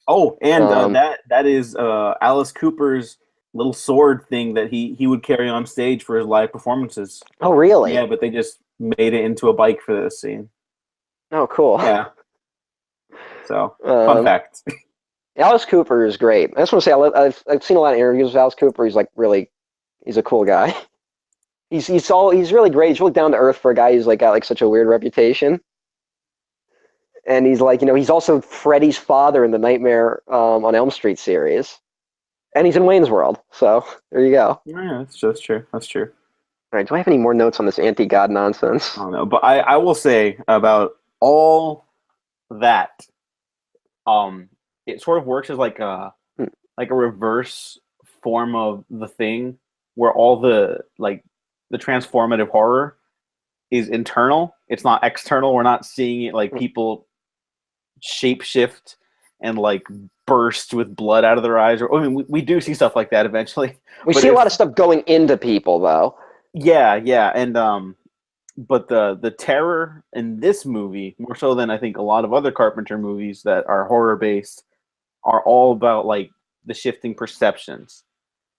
Oh, and Um, that is Alice Cooper's little sword thing that he would carry on stage for his live performances. oh, really? Yeah, but they just made it into a bike for this scene. Oh, cool. Yeah. So, fun Um, fact. Alice Cooper is great. I just want to say I've seen a lot of interviews with Alice Cooper. He's like really, he's a cool guy. He's really great. He's really down to earth for a guy who's like got like such a weird reputation. And he's like, he's also Freddy's father in the Nightmare on Elm Street series, and he's in Wayne's World. So there you go. Yeah, that's true. That's true. All right, do I have any more notes on this anti-God nonsense? I don't know, but I will say about all that, it sort of works as like a reverse form of The Thing, where all the transformative horror is internal. It's not external. We're not seeing it like people shapeshift and like burst with blood out of their eyes. Or I mean, we do see stuff like that eventually. We but see a lot of stuff going into people, though. Yeah, and but the terror in this movie, more so than I think a lot of other Carpenter movies that are horror based, are all about like the shifting perceptions.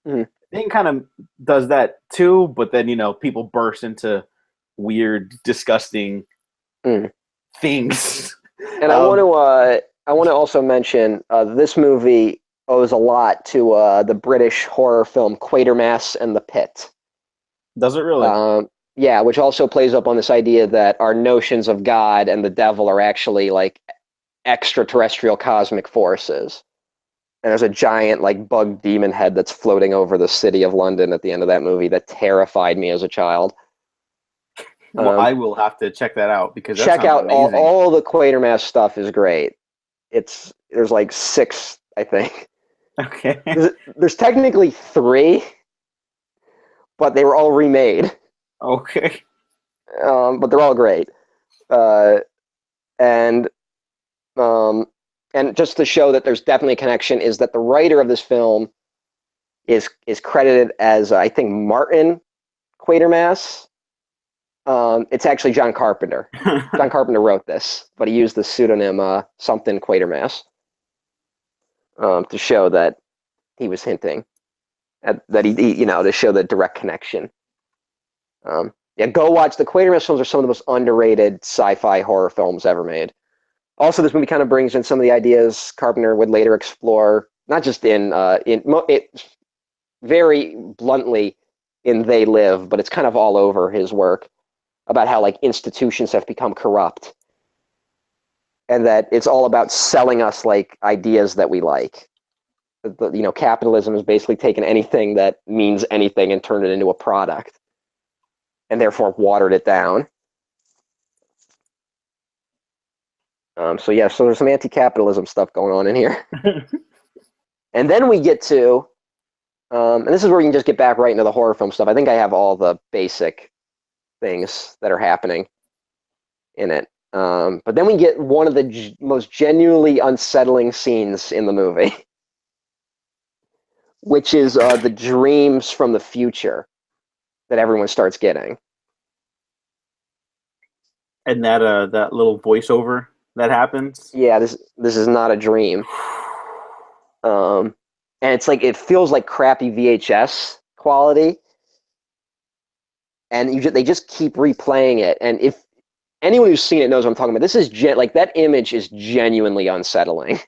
Mhm. Thing kind of does that too, but then people burst into weird, disgusting things. And I want to also mention this movie owes a lot to the British horror film Quatermass and the Pit. Does it really? Yeah, which also plays up on this idea that our notions of God and the devil are actually like extraterrestrial cosmic forces. And there's a giant like bug demon head that's floating over the city of London at the end of that movie that terrified me as a child. Well, I will have to check that out because that check sounds out amazing. all the Quatermass stuff is great. There's like 6, I think. Okay. There's technically 3, but they were all remade. Okay. But they're all great. And just to show that there's definitely a connection is that the writer of this film is credited as I think Martin Quatermass. It's actually John Carpenter. John Carpenter wrote this, but he used the pseudonym something Quatermass to show that he was hinting that he to show the direct connection. Yeah, go watch the Quatermass films. Are some of the most underrated sci-fi horror films ever made. Also, this movie kind of brings in some of the ideas Carpenter would later explore, not just very bluntly in They Live, but it's kind of all over his work about how like institutions have become corrupt and that it's all about selling us like ideas that we like. Capitalism has basically taken anything that means anything and turned it into a product and therefore watered it down. So there's some anti-capitalism stuff going on in here. And then we get to, and this is where we can just get back right into the horror film stuff. I think I have all the basic things that are happening in it. But then we get one of the most genuinely unsettling scenes in the movie, which is the dreams from the future that everyone starts getting. And that little voiceover that happens. Yeah, this is not a dream. And it's like it feels like crappy VHS quality. And they just keep replaying it. And if anyone who's seen it knows what I'm talking about, this is like that image is genuinely unsettling.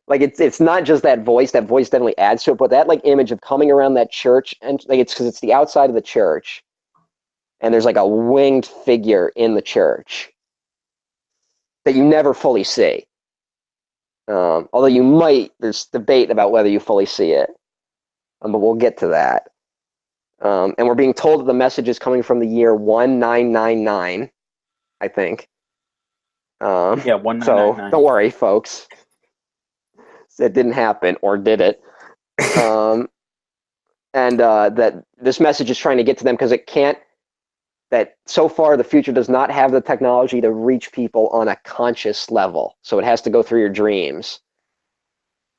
Like it's not just that voice definitely adds to it, but that like image of coming around that church, and like it's because it's the outside of the church, and there's like a winged figure in the church that you never fully see. Although there's debate about whether you fully see it, but we'll get to that. And we're being told that the message is coming from the year 1999, I think. Yeah, 1999. So don't worry, folks. It didn't happen, or did it? And that this message is trying to get to them because it can't. That so far the future does not have the technology to reach people on a conscious level, so it has to go through your dreams.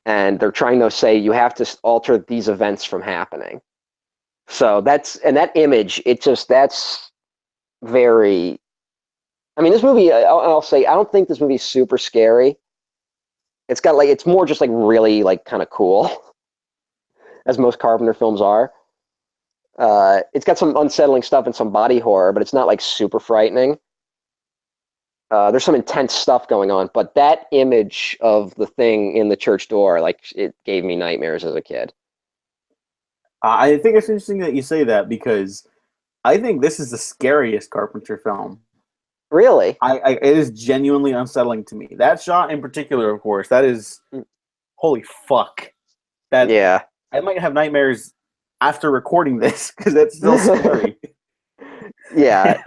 and they're trying to say you have to alter these events from happening. So that image, that's very. I mean, this movie. I'll say I don't think this movie's super scary. It's got like it's more just like really like kind of cool, as most Carpenter films are. It's got some unsettling stuff and some body horror, but it's not like super frightening. There's some intense stuff going on, but that image of the thing in the church door, like it gave me nightmares as a kid. I think it's interesting that you say that because I think this is the scariest Carpenter film. Really? It is genuinely unsettling to me. That shot in particular, of course, that is holy fuck. Yeah. I might have nightmares after recording this because that's still scary. Yeah.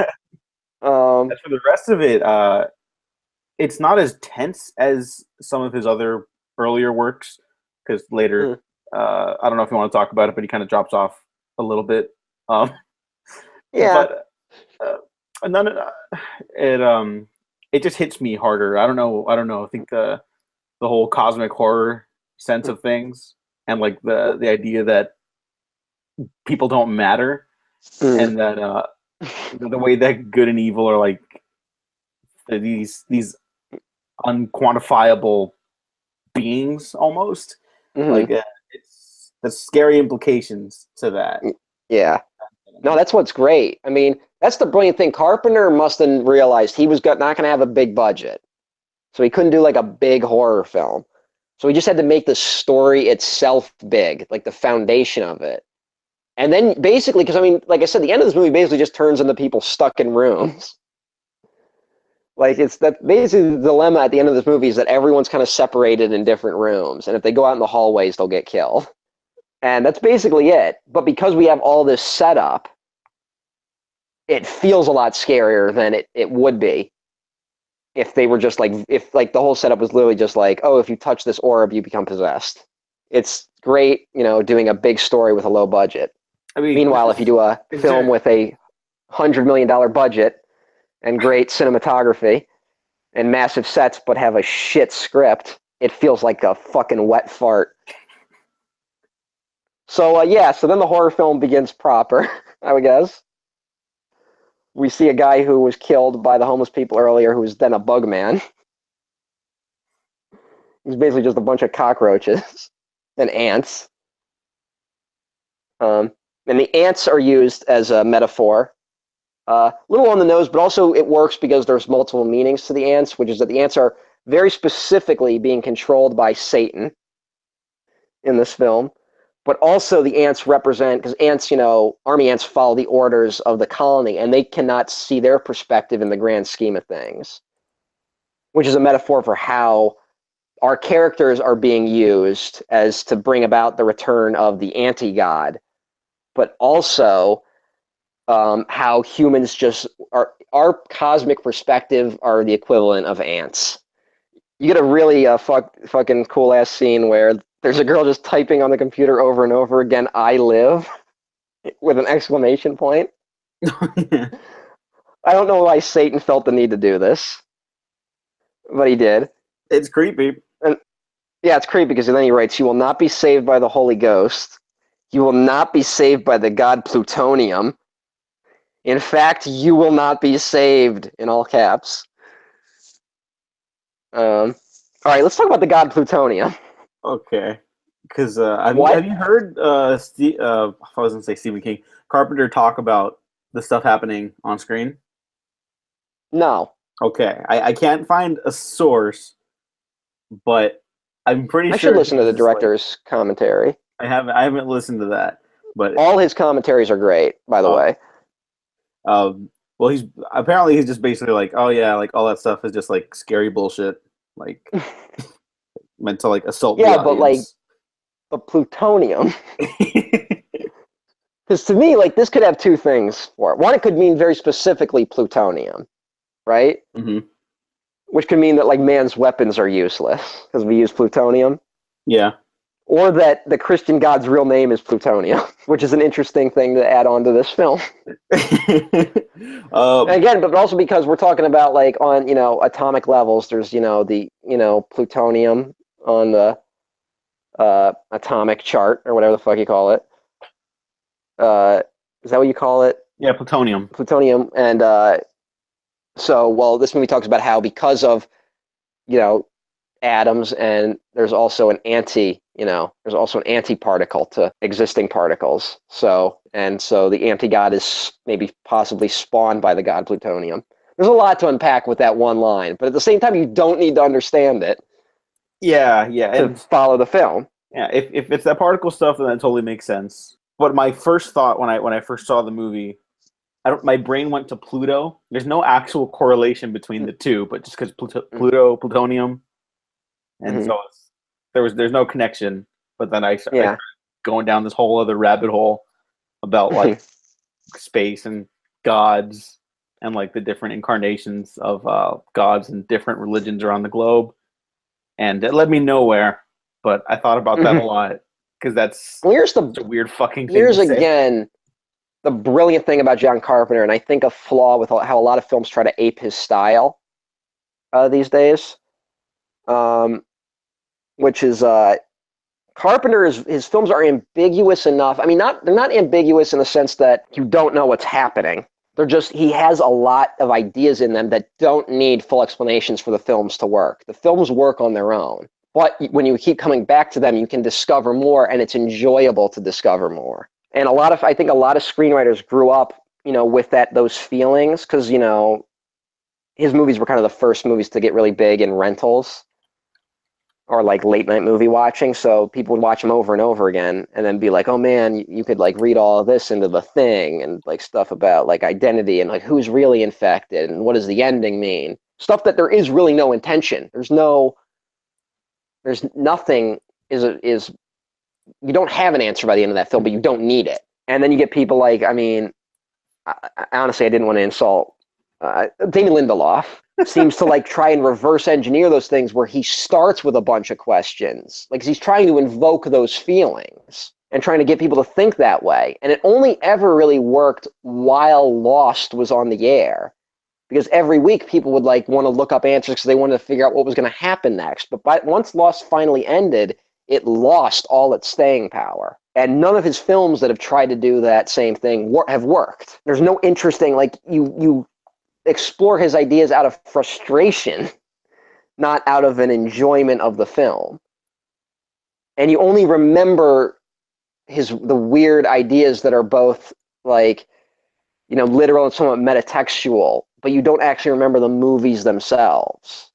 As for the rest of it, it's not as tense as some of his other earlier works because later, I don't know if you want to talk about it, but he kind of drops off a little bit. Yeah. But none of it just hits me harder. I don't know. I think the whole cosmic horror sense of things and like the idea that people don't matter and that the way that good and evil are like these unquantifiable beings almost like it's the scary implications to that. Yeah. No, that's what's great. I mean, that's the brilliant thing. Carpenter must have realized he was not going to have a big budget. So he couldn't do like a big horror film. So he just had to make the story itself big, like the foundation of it. And then basically, because I mean, like I said, the end of this movie basically just turns into people stuck in rooms. Like it's that basically the dilemma at the end of this movie is that everyone's kind of separated in different rooms. And if they go out in the hallways, they'll get killed. And that's basically it. But because we have all this setup, it feels a lot scarier than it would be if they were just like, if like the whole setup was literally just like, oh, if you touch this orb, you become possessed. It's great, doing a big story with a low budget. I mean, meanwhile, if you do a film with a $100 million budget and great cinematography and massive sets, but have a shit script, it feels like a fucking wet fart. So, so then the horror film begins proper, I would guess. We see a guy who was killed by the homeless people earlier, who was then a bug man. He's basically just a bunch of cockroaches and ants. And the ants are used as a metaphor. Little on the nose, but also it works because there's multiple meanings to the ants, which is that the ants are very specifically being controlled by Satan in this film. But also the ants represent, because ants, army ants follow the orders of the colony, and they cannot see their perspective in the grand scheme of things, which is a metaphor for how our characters are being used as to bring about the return of the anti-god, but also how humans just are, our cosmic perspective are the equivalent of ants. You get a really fucking cool-ass scene where there's a girl just typing on the computer over and over again, "I live," with an exclamation point. I don't know why Satan felt the need to do this, but he did. It's creepy. And yeah, it's creepy because then he writes, "You will not be saved by the Holy Ghost. You will not be saved by the god plutonium. In fact, you will not be saved," in all caps. All right, let's talk about the god plutonium. Okay, because have you heard I was gonna say Stephen King, Carpenter talk about the stuff happening on screen? No. Okay, I can't find a source, but I'm pretty sure I should listen to the director's commentary. I haven't listened to that, but all his commentaries are great, by the way. Well, he's just basically like, oh yeah, like all that stuff is just like scary bullshit, like meant to like assault. Yeah, the but like the plutonium. Because to me, like this could have two things for it. One, it could mean very specifically plutonium, right? Mm-hmm. Which could mean that like man's weapons are useless because we use plutonium. Yeah. Or that the Christian god's real name is plutonium, which is an interesting thing to add on to this film. Again, but also because we're talking about like on atomic levels, there's the plutonium on the atomic chart or whatever the fuck you call it. Is that what you call it? Yeah, plutonium. Plutonium. And this movie talks about how because of, atoms, and there's also an antiparticle to existing particles. So the anti-god is maybe possibly spawned by the god plutonium. There's a lot to unpack with that one line, but at the same time, you don't need to understand it. Yeah, to follow the film. Yeah, if it's that particle stuff, then that totally makes sense. But my first thought when I first saw the movie, my brain went to Pluto. There's no actual correlation between the two, but just because Pluto, plutonium, and so there's no connection. But then I started going down this whole other rabbit hole about like space and gods and like the different incarnations of gods and different religions around the globe. And it led me nowhere, but I thought about that a lot because that's a weird fucking thing to say. Again, the brilliant thing about John Carpenter, and I think a flaw with how a lot of films try to ape his style these days, which is Carpenter his films are ambiguous enough. I mean, they're not ambiguous in the sense that you don't know what's happening. They're just, he has a lot of ideas in them that don't need full explanations for the films to work. The films work on their own. But when you keep coming back to them, you can discover more, and it's enjoyable to discover more. And I think a lot of screenwriters grew up, with those feelings, because, his movies were kind of the first movies to get really big in rentals or like late night movie watching. So people would watch them over and over again and then be like, oh man, you could like read all of this into The Thing and like stuff about like identity and like who's really infected and what does the ending mean? Stuff that there is really no intention. There's nothing is you don't have an answer by the end of that film, but you don't need it. And then you get people like, honestly, I didn't want to insult Damon Lindelof. Seems to like try and reverse engineer those things where he starts with a bunch of questions. Like he's trying to invoke those feelings and trying to get people to think that way. And it only ever really worked while Lost was on the air. Because every week people would like want to look up answers because they wanted to figure out what was going to happen next. But once Lost finally ended, it lost all its staying power. And none of his films that have tried to do that same thing have worked. There's no interesting, like you explore his ideas out of frustration, not out of an enjoyment of the film. And you only remember the weird ideas that are both like, literal and somewhat metatextual, but you don't actually remember the movies themselves.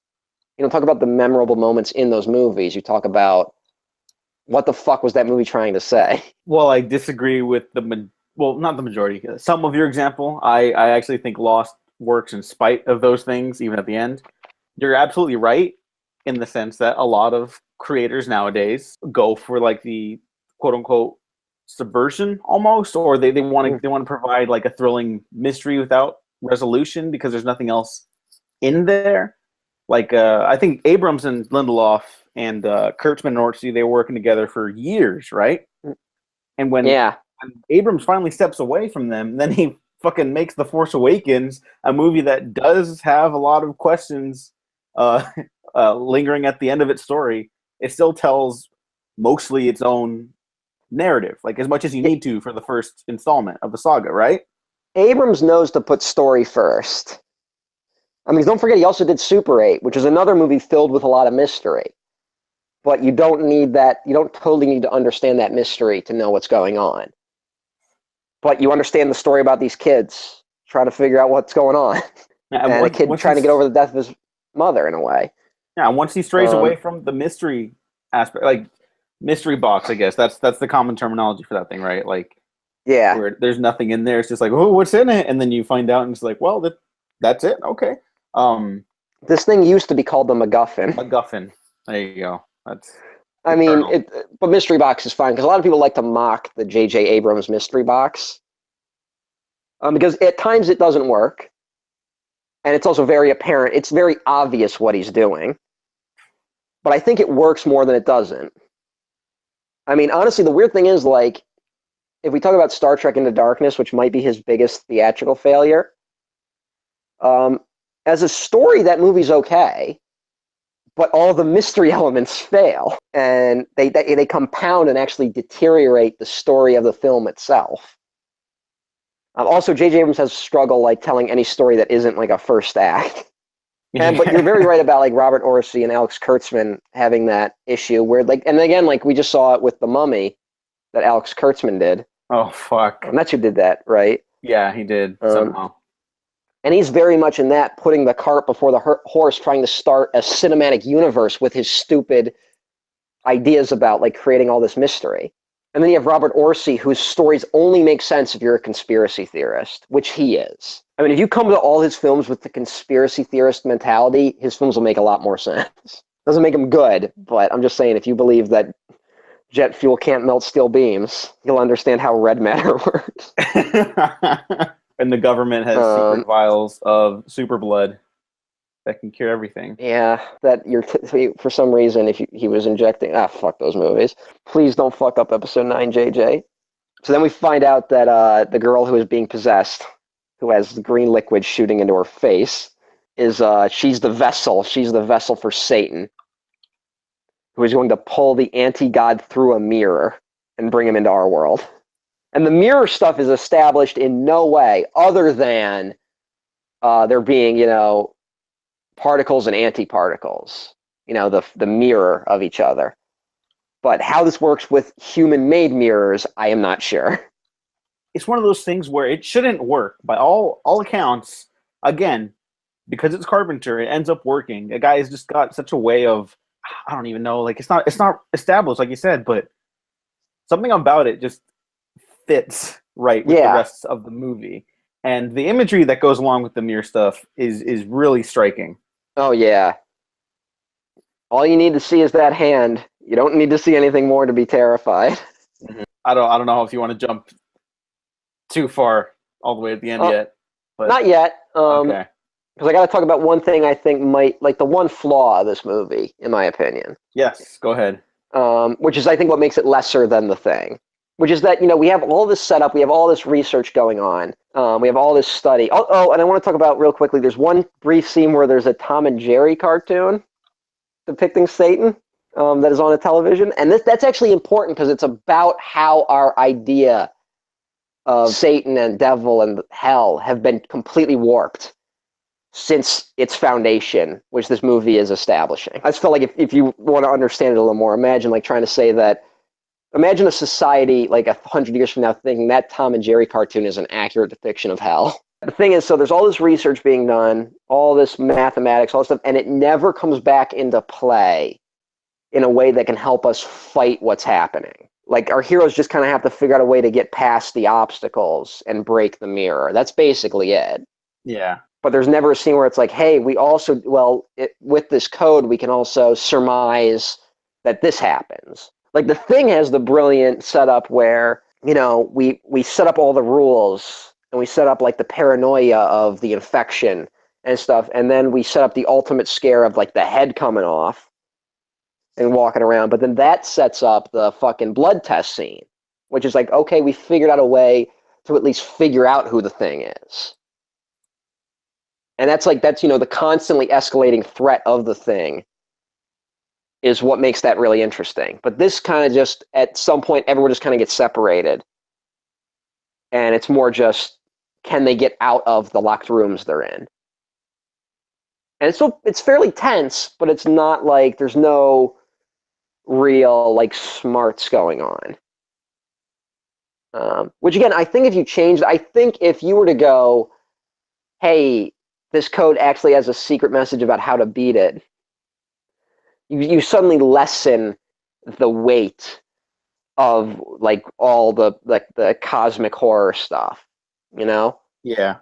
You don't talk about the memorable moments in those movies. You talk about what the fuck was that movie trying to say? Well, I disagree with not the majority. Some of your example. I actually think Lost works in spite of those things, even at the end. You're absolutely right in the sense that a lot of creators nowadays go for like the quote unquote subversion almost, or they want to provide like a thrilling mystery without resolution because there's nothing else in there. Like I think Abrams and Lindelof and Kurtzman and Orczy, they were working together for years, right? And when Abrams finally steps away from them, then he fucking makes The Force Awakens, a movie that does have a lot of questions lingering at the end of its story. It still tells mostly its own narrative, like as much as you need to for the first installment of the saga, right? Abrams knows to put story first. I mean, don't forget he also did Super 8, which is another movie filled with a lot of mystery. But you don't need that. You don't totally need to understand that mystery to know what's going on. But you understand the story about these kids trying to figure out what's going on. And a kid trying to get over the death of his mother in a way. Yeah, once he strays away from the mystery aspect, like mystery box, I guess that's the common terminology for that thing, right? Like, where there's nothing in there. It's just like, oh, what's in it? And then you find out, and it's like, well, that's it. Okay. This thing used to be called the MacGuffin. MacGuffin. There you go. That's. I mean, but mystery box is fine because a lot of people like to mock the J.J. Abrams mystery box because at times it doesn't work, and it's also very apparent. It's very obvious what he's doing, but I think it works more than it doesn't. I mean, honestly, the weird thing is, like, if we talk about Star Trek Into Darkness, which might be his biggest theatrical failure, as a story, that movie's okay. but all the mystery elements fail, and they compound and actually deteriorate the story of the film itself. Also, J.J. Abrams has struggle like telling any story that isn't like a first act. But you're very right about like Robert Orci and Alex Kurtzman having that issue where like, and again, like we just saw it with The Mummy that Alex Kurtzman did. Oh fuck! And that's who did that, right? Yeah, he did somehow. And he's very much in that, putting the cart before the horse, trying to start a cinematic universe with his stupid ideas about like creating all this mystery. And then you have Robert Orci, whose stories only make sense if you're a conspiracy theorist, which he is. I mean, if you come to all his films with the conspiracy theorist mentality, his films will make a lot more sense. Doesn't make them good, but I'm just saying, if you believe that jet fuel can't melt steel beams, you'll understand how red matter works. And the government has secret vials of super blood that can cure everything. Yeah, that for some reason, if he was injecting, fuck those movies. Please don't fuck up episode 9, JJ. So then we find out that the girl who is being possessed, who has the green liquid shooting into her face, is she's the vessel. She's the vessel for Satan, who is going to pull the anti-god through a mirror and bring him into our world. And the mirror stuff is established in no way other than there being, particles and antiparticles, the mirror of each other. But how this works with human-made mirrors, I am not sure. It's one of those things where it shouldn't work. By all accounts, again, because it's Carpenter, it ends up working. A guy has just got such a way of, I don't even know, like it's not established, like you said, but something about it just fits right with the rest of the movie. And the imagery that goes along with the mirror stuff is really striking. Oh, yeah. All you need to see is that hand. You don't need to see anything more to be terrified. Mm-hmm. I don't know if you want to jump too far all the way at the end yet. But not yet. Okay. Because I got to talk about one thing I think might, like the one flaw of this movie, in my opinion. Yes, go ahead. Which is, I think, what makes it lesser than The Thing. Which is that, we have all this setup, we have all this research going on, we have all this study. Oh, and I want to talk about real quickly, there's one brief scene where there's a Tom and Jerry cartoon depicting Satan that is on a television. And that's actually important because it's about how our idea of Satan and devil and hell have been completely warped since its foundation, which this movie is establishing. I just felt like if you want to understand it a little more, imagine a society like 100 years from now thinking that Tom and Jerry cartoon is an accurate depiction of hell. The thing is, so there's all this research being done, all this mathematics, all this stuff, and it never comes back into play in a way that can help us fight what's happening. Like, our heroes just kind of have to figure out a way to get past the obstacles and break the mirror. That's basically it. Yeah. But there's never a scene where it's like, hey, we also, with this code, we can also surmise that this happens. Like, The Thing has the brilliant setup where, we set up all the rules, and we set up, like, the paranoia of the infection and stuff, and then we set up the ultimate scare of, like, the head coming off and walking around. But then that sets up the fucking blood test scene, which is like, okay, we figured out a way to at least figure out who the Thing is. And that's the constantly escalating threat of the Thing is what makes that really interesting. But this kind of just, at some point, everyone just kind of gets separated. And it's more just, can they get out of the locked rooms they're in? And it's fairly tense, but it's not like there's no real, like, smarts going on. Which, again, I think if you were to go, hey, this code actually has a secret message about how to beat it, you suddenly lessen the weight of, like, all the cosmic horror stuff, Yeah.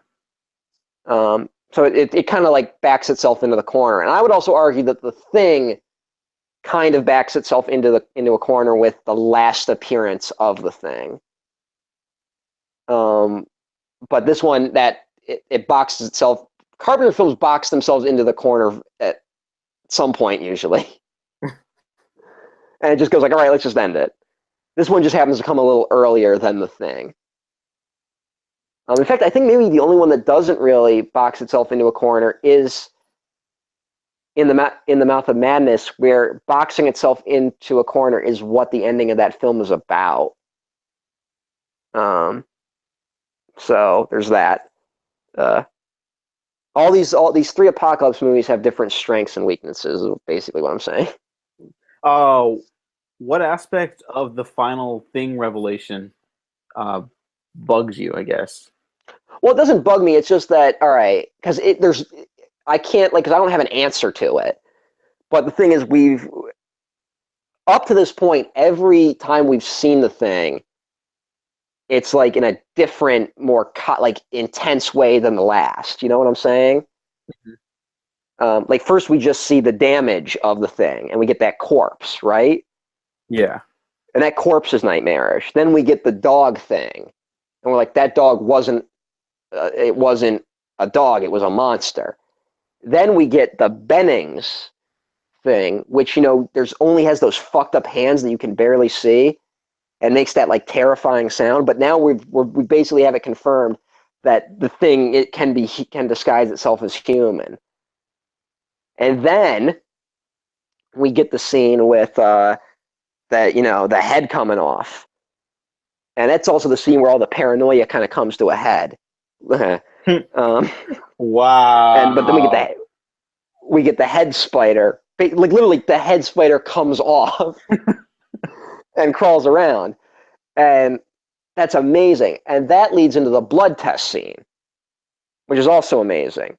So it kind of like backs itself into the corner. And I would also argue that The Thing kind of backs itself into a corner with the last appearance of the Thing. But this one, that it boxes itself. Carpenter films box themselves into the corner at some point usually. And it just goes like, all right, let's just end it. This one just happens to come a little earlier than The Thing. In fact, I think maybe the only one that doesn't really box itself into a corner is in the Mouth of Madness, where boxing itself into a corner is what the ending of that film is about. So there's that. All these three apocalypse movies have different strengths and weaknesses. Is basically what I'm saying. What aspect of the final thing revelation bugs you, I guess? Well, it doesn't bug me. It's just that, all right, because I can't, like, because I don't have an answer to it. But the thing is, up to this point, every time we've seen the thing, it's like in a different, more like intense way than the last. You know what I'm saying? Mm-hmm. Like first we just see the damage of the thing, and we get that corpse, right? Yeah. And that corpse is nightmarish. Then we get the dog thing, and we're like, that dog wasn't. It wasn't a dog; it was a monster. Then we get the Bennings thing, which there's only has those fucked up hands that you can barely see, and makes that like terrifying sound. But now we basically have it confirmed that the thing can disguise itself as human. And then we get the scene with the head coming off, and that's also the scene where all the paranoia kind of comes to a head. Wow. But then we get the head spider. Like literally, the head spider comes off and crawls around, and that's amazing. And that leads into the blood test scene, which is also amazing.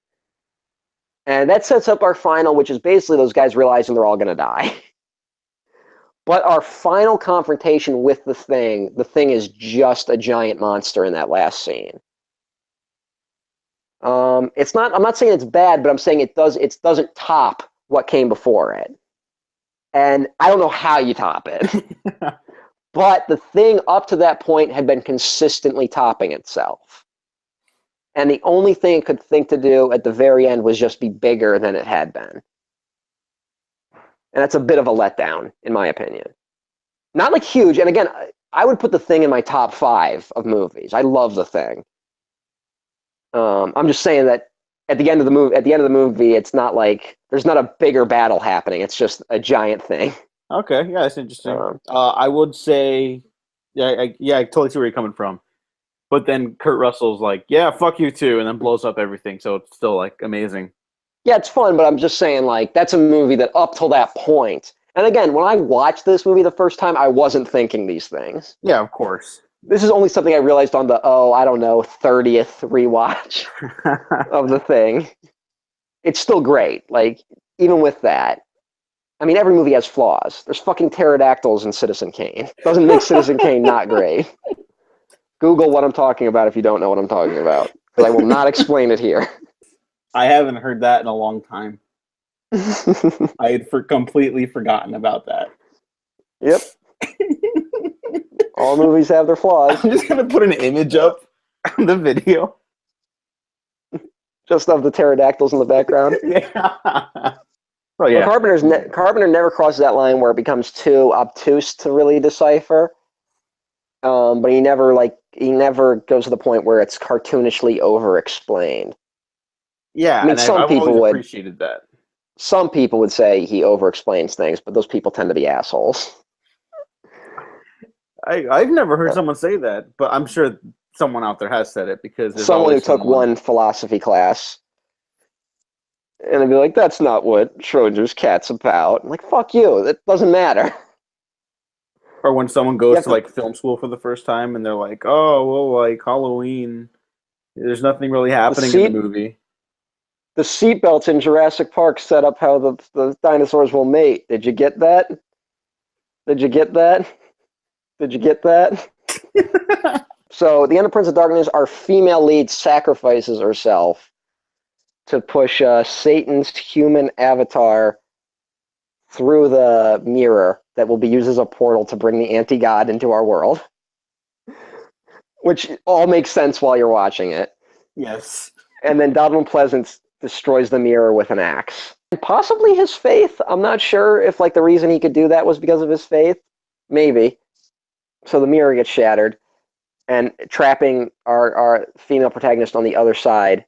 And that sets up our final, which is basically those guys realizing they're all going to die. But our final confrontation with the thing is just a giant monster in that last scene. It's not. I'm not saying it's bad, but I'm saying it doesn't top what came before it. And I don't know how you top it. But the thing up to that point had been consistently topping itself. And the only thing it could think to do at the very end was just be bigger than it had been. And that's a bit of a letdown, in my opinion. Not like huge. And again, I would put the thing in my top 5 of movies. I love the thing. I'm just saying that at the end of the movie, it's not like there's not a bigger battle happening. It's just a giant thing. Okay, yeah, that's interesting. I would say, I totally see where you're coming from. But then Kurt Russell's like, yeah, fuck you too, and then blows up everything. So it's still like amazing. Yeah, it's fun, but I'm just saying like that's a movie that up till that point. And again, when I watched this movie the first time, I wasn't thinking these things. Yeah, of course. This is only something I realized on the 30th rewatch of the thing. It's still great. Like even with that. I mean, every movie has flaws. There's fucking pterodactyls in Citizen Kane. Doesn't make Citizen Kane not great. Google what I'm talking about if you don't know what I'm talking about. Because I will not explain it here. I haven't heard that in a long time. I had completely forgotten about that. Yep. All movies have their flaws. I'm just going to put an image up on the video. Just of the pterodactyls in the background. Yeah. Oh, yeah. Well, Carpenter never crosses that line where it becomes too obtuse to really decipher. But he never goes to the point where it's cartoonishly over-explained. Yeah, I mean, I've always appreciated that. Some people would say he over-explains things, but those people tend to be assholes. I've never heard someone say that, but I'm sure someone out there has said it because there's someone who took one philosophy class. And they'd be like, that's not what Schrodinger's cat's about. I'm like, fuck you. That doesn't matter. Or when someone goes to like film school for the first time and they're like, oh, well, like Halloween, there's nothing really happening in the movie. The seatbelts in Jurassic Park set up how the dinosaurs will mate. Did you get that? Did you get that? Did you get that? So, at the end of Prince of Darkness, our female lead sacrifices herself to push Satan's human avatar through the mirror that will be used as a portal to bring the anti-god into our world. Which all makes sense while you're watching it. Yes. And then Donald Pleasance destroys the mirror with an axe. And possibly his faith. I'm not sure if like the reason he could do that was because of his faith. Maybe. So the mirror gets shattered, and trapping our female protagonist on the other side.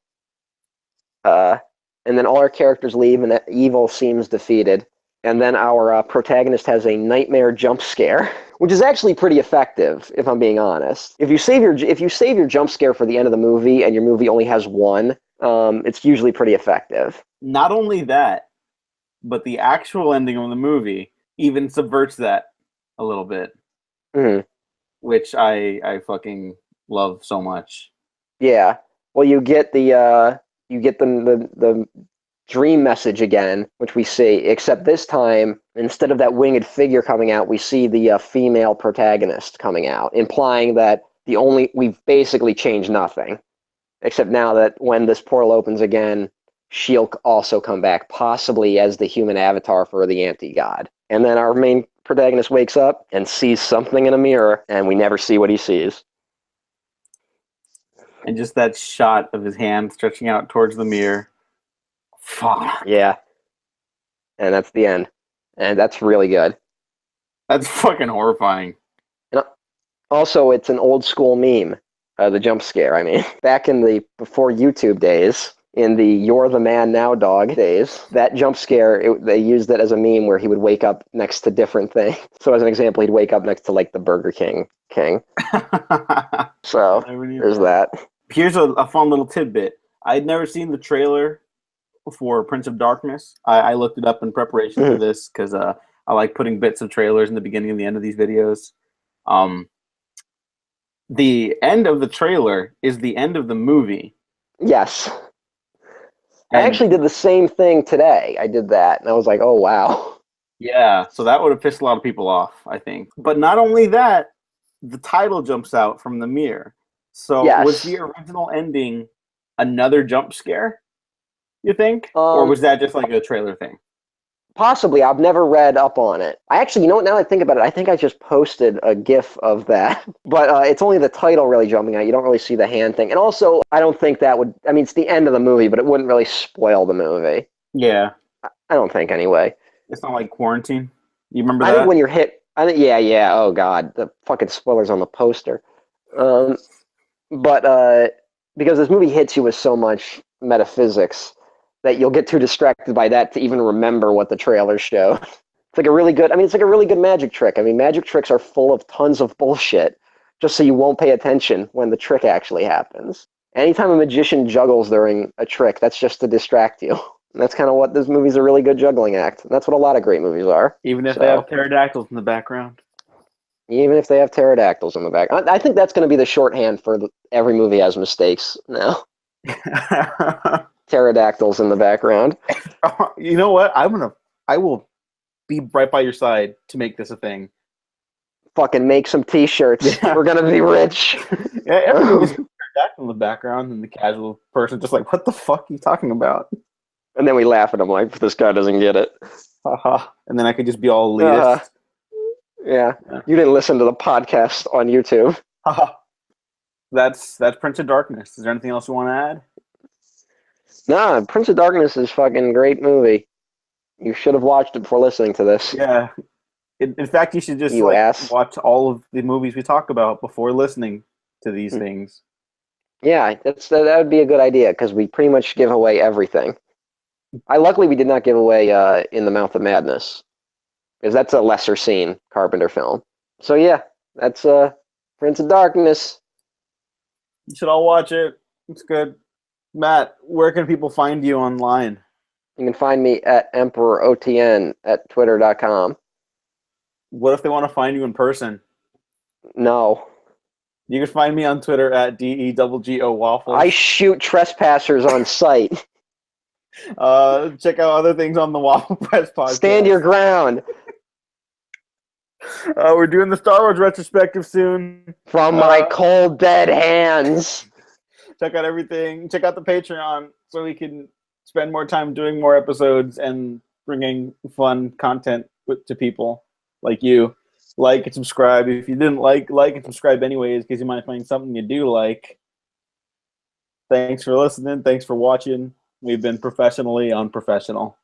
and then all our characters leave, and evil seems defeated. And then our protagonist has a nightmare jump scare, which is actually pretty effective, if I'm being honest. If you save your jump scare for the end of the movie, and your movie only has one, it's usually pretty effective. Not only that, but the actual ending of the movie even subverts that a little bit, which I fucking love so much. Yeah. Well, you get the dream message again, which we see, except this time, instead of that winged figure coming out, we see the female protagonist coming out, implying that we've basically changed nothing, except now that when this portal opens again, she'll also come back, possibly as the human avatar for the anti-god. And then our main protagonist wakes up and sees something in a mirror, and we never see what he sees. And just that shot of his hand stretching out towards the mirror. Fuck. Yeah. And that's the end. And that's really good. That's fucking horrifying. And also, it's an old school meme, the jump scare, I mean. Back in the before YouTube days, in the "You're the Man Now, Dog" days, that jump scare, they used it as a meme where he would wake up next to different things. So as an example, he'd wake up next to, like, the Burger King. So, there's that. Here's a fun little tidbit. I'd never seen the trailer for Prince of Darkness. I looked it up in preparation for this because I like putting bits of trailers in the beginning and the end of these videos. The end of the trailer is the end of the movie. Yes. I actually did the same thing today. I did that, and I was like, oh, wow. Yeah, so that would have pissed a lot of people off, I think. But not only that, the title jumps out from the mirror. So was the original ending another jump scare, you think? Or was that just like a trailer thing? Possibly. I've never read up on it. I actually, you know what, now that I think about it, I think I just posted a GIF of that. But it's only the title really jumping out. You don't really see the hand thing. And also, I don't think that would, I mean, it's the end of the movie, but it wouldn't really spoil the movie. Yeah. I don't think, anyway. It's not like Quarantine. You remember that? I think when you're hit, yeah, oh God, the fucking spoilers on the poster. But because this movie hits you with so much metaphysics that you'll get too distracted by that to even remember what the trailers show. It's like a really good magic trick. I mean, magic tricks are full of tons of bullshit, just so you won't pay attention when the trick actually happens. Anytime a magician juggles during a trick, that's just to distract you. And that's kind of what this movie's a really good juggling act. And that's what a lot of great movies are. Even if they have pterodactyls in the background. Even if they have pterodactyls in the back. I think that's going to be the shorthand for every movie has mistakes now. Pterodactyls in the background. You know what? I will be right by your side to make this a thing. Fucking make some t-shirts. Yeah. We're gonna be rich. Yeah, every movie's pterodactyl in the background, and the casual person just like, what the fuck are you talking about? And then we laugh at him like, this guy doesn't get it. And then I could just be all elitist. Yeah. You didn't listen to the podcast on YouTube. That's Prince of Darkness. Is there anything else you want to add? Nah, Prince of Darkness is fucking great movie. You should have watched it before listening to this. Yeah. In fact, you should just watch all of the movies we talk about before listening to these things. Yeah, that would be a good idea, because we pretty much give away everything. Luckily, we did not give away In the Mouth of Madness, because that's a lesser seen Carpenter film. So yeah, that's Prince of Darkness. You should all watch it. It's good. Matt, where can people find you online? You can find me at EmperorOTN at twitter.com. What if they want to find you in person? No. You can find me on Twitter at DEGGO Waffles. I shoot trespassers on sight. Check out other things on the Waffle Press podcast. Stand your ground. We're doing the Star Wars retrospective soon. From my cold, dead hands. Check out everything. Check out the Patreon so we can spend more time doing more episodes and bringing fun content to people like you. Like and subscribe. If you didn't like and subscribe anyways, because you might find something you do like. Thanks for listening. Thanks for watching. We've been professionally unprofessional.